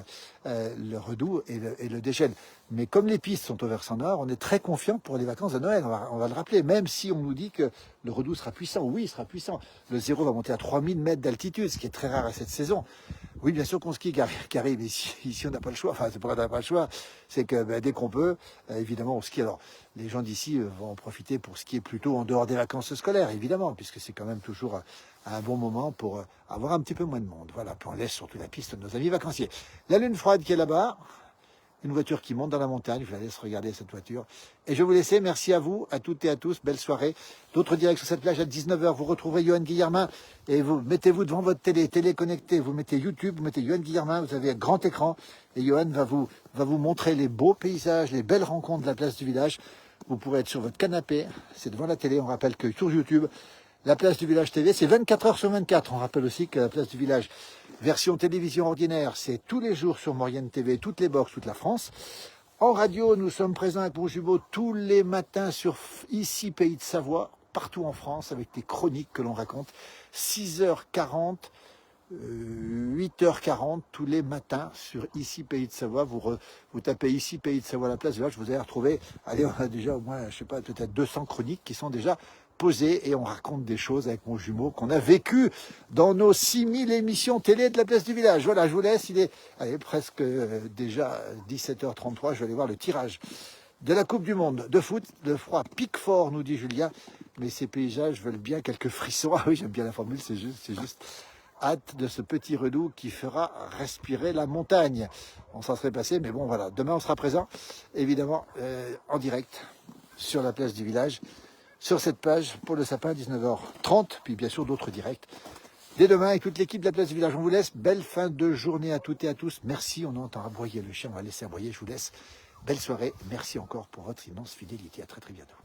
le redoux et le dégel. Mais comme les pistes sont au versant nord, on est très confiant pour les vacances de Noël, on va le rappeler, même si on nous dit que le redoux sera puissant. Oui, il sera puissant. Le zéro va monter à 3000 mètres d'altitude, ce qui est très rare à cette saison. Oui, bien sûr qu'on skie qui arrive, ici on n'a pas le choix, enfin c'est pas qu'on n'a pas le choix, c'est que dès qu'on peut, évidemment on skie. Alors les gens d'ici vont en profiter pour skier plutôt en dehors des vacances scolaires, évidemment, puisque c'est quand même toujours un bon moment pour avoir un petit peu moins de monde. Voilà, puis on laisse surtout la piste de nos amis vacanciers. La lune froide qui est là-bas, une voiture qui monte dans la montagne, je la laisse regarder cette voiture. Et je vais vous laisser, merci à vous, à toutes et à tous, belle soirée. D'autres directs sur cette plage à 19h, vous retrouverez Johan Guillermin et vous mettez-vous devant votre télé connectée, vous mettez YouTube, vous mettez Johan Guillermin, vous avez un grand écran et Johan va vous montrer les beaux paysages, les belles rencontres de la place du village. Vous pourrez être sur votre canapé, c'est devant la télé, on rappelle que sur YouTube, la place du village TV, c'est 24 heures sur 24. On rappelle aussi que la place du village, version télévision ordinaire, c'est tous les jours sur Maurienne TV, toutes les box, toute la France. En radio, nous sommes présents avec mon jumeau tous les matins sur ici Pays de Savoie, partout en France, avec des chroniques que l'on raconte. 6h40, 8h40 tous les matins sur ici Pays de Savoie. Vous tapez ici Pays de Savoie, la place du village, vous allez retrouver, allez, on a déjà au moins, je sais pas, peut-être 200 chroniques qui sont déjà posées et on raconte des choses avec mon jumeau qu'on a vécu dans nos 6000 émissions télé de la place du village. Voilà, je vous laisse, il est presque déjà 17h33, je vais aller voir le tirage de la Coupe du Monde de foot. Le froid pique fort, nous dit Julien, mais ces paysages veulent bien quelques frissons. Ah oui, j'aime bien la formule, c'est juste hâte de ce petit redoux qui fera respirer la montagne. On s'en serait passé, mais bon voilà, demain on sera présent, évidemment, en direct sur la place du village, sur cette page pour le sapin 19h30, puis bien sûr d'autres directs dès demain avec toute l'équipe de la place du village. On vous laisse, belle fin de journée à toutes et à tous. Merci, on entend aboyer le chien, on va laisser aboyer, je vous laisse. Belle soirée, merci encore pour votre immense fidélité, à très très bientôt.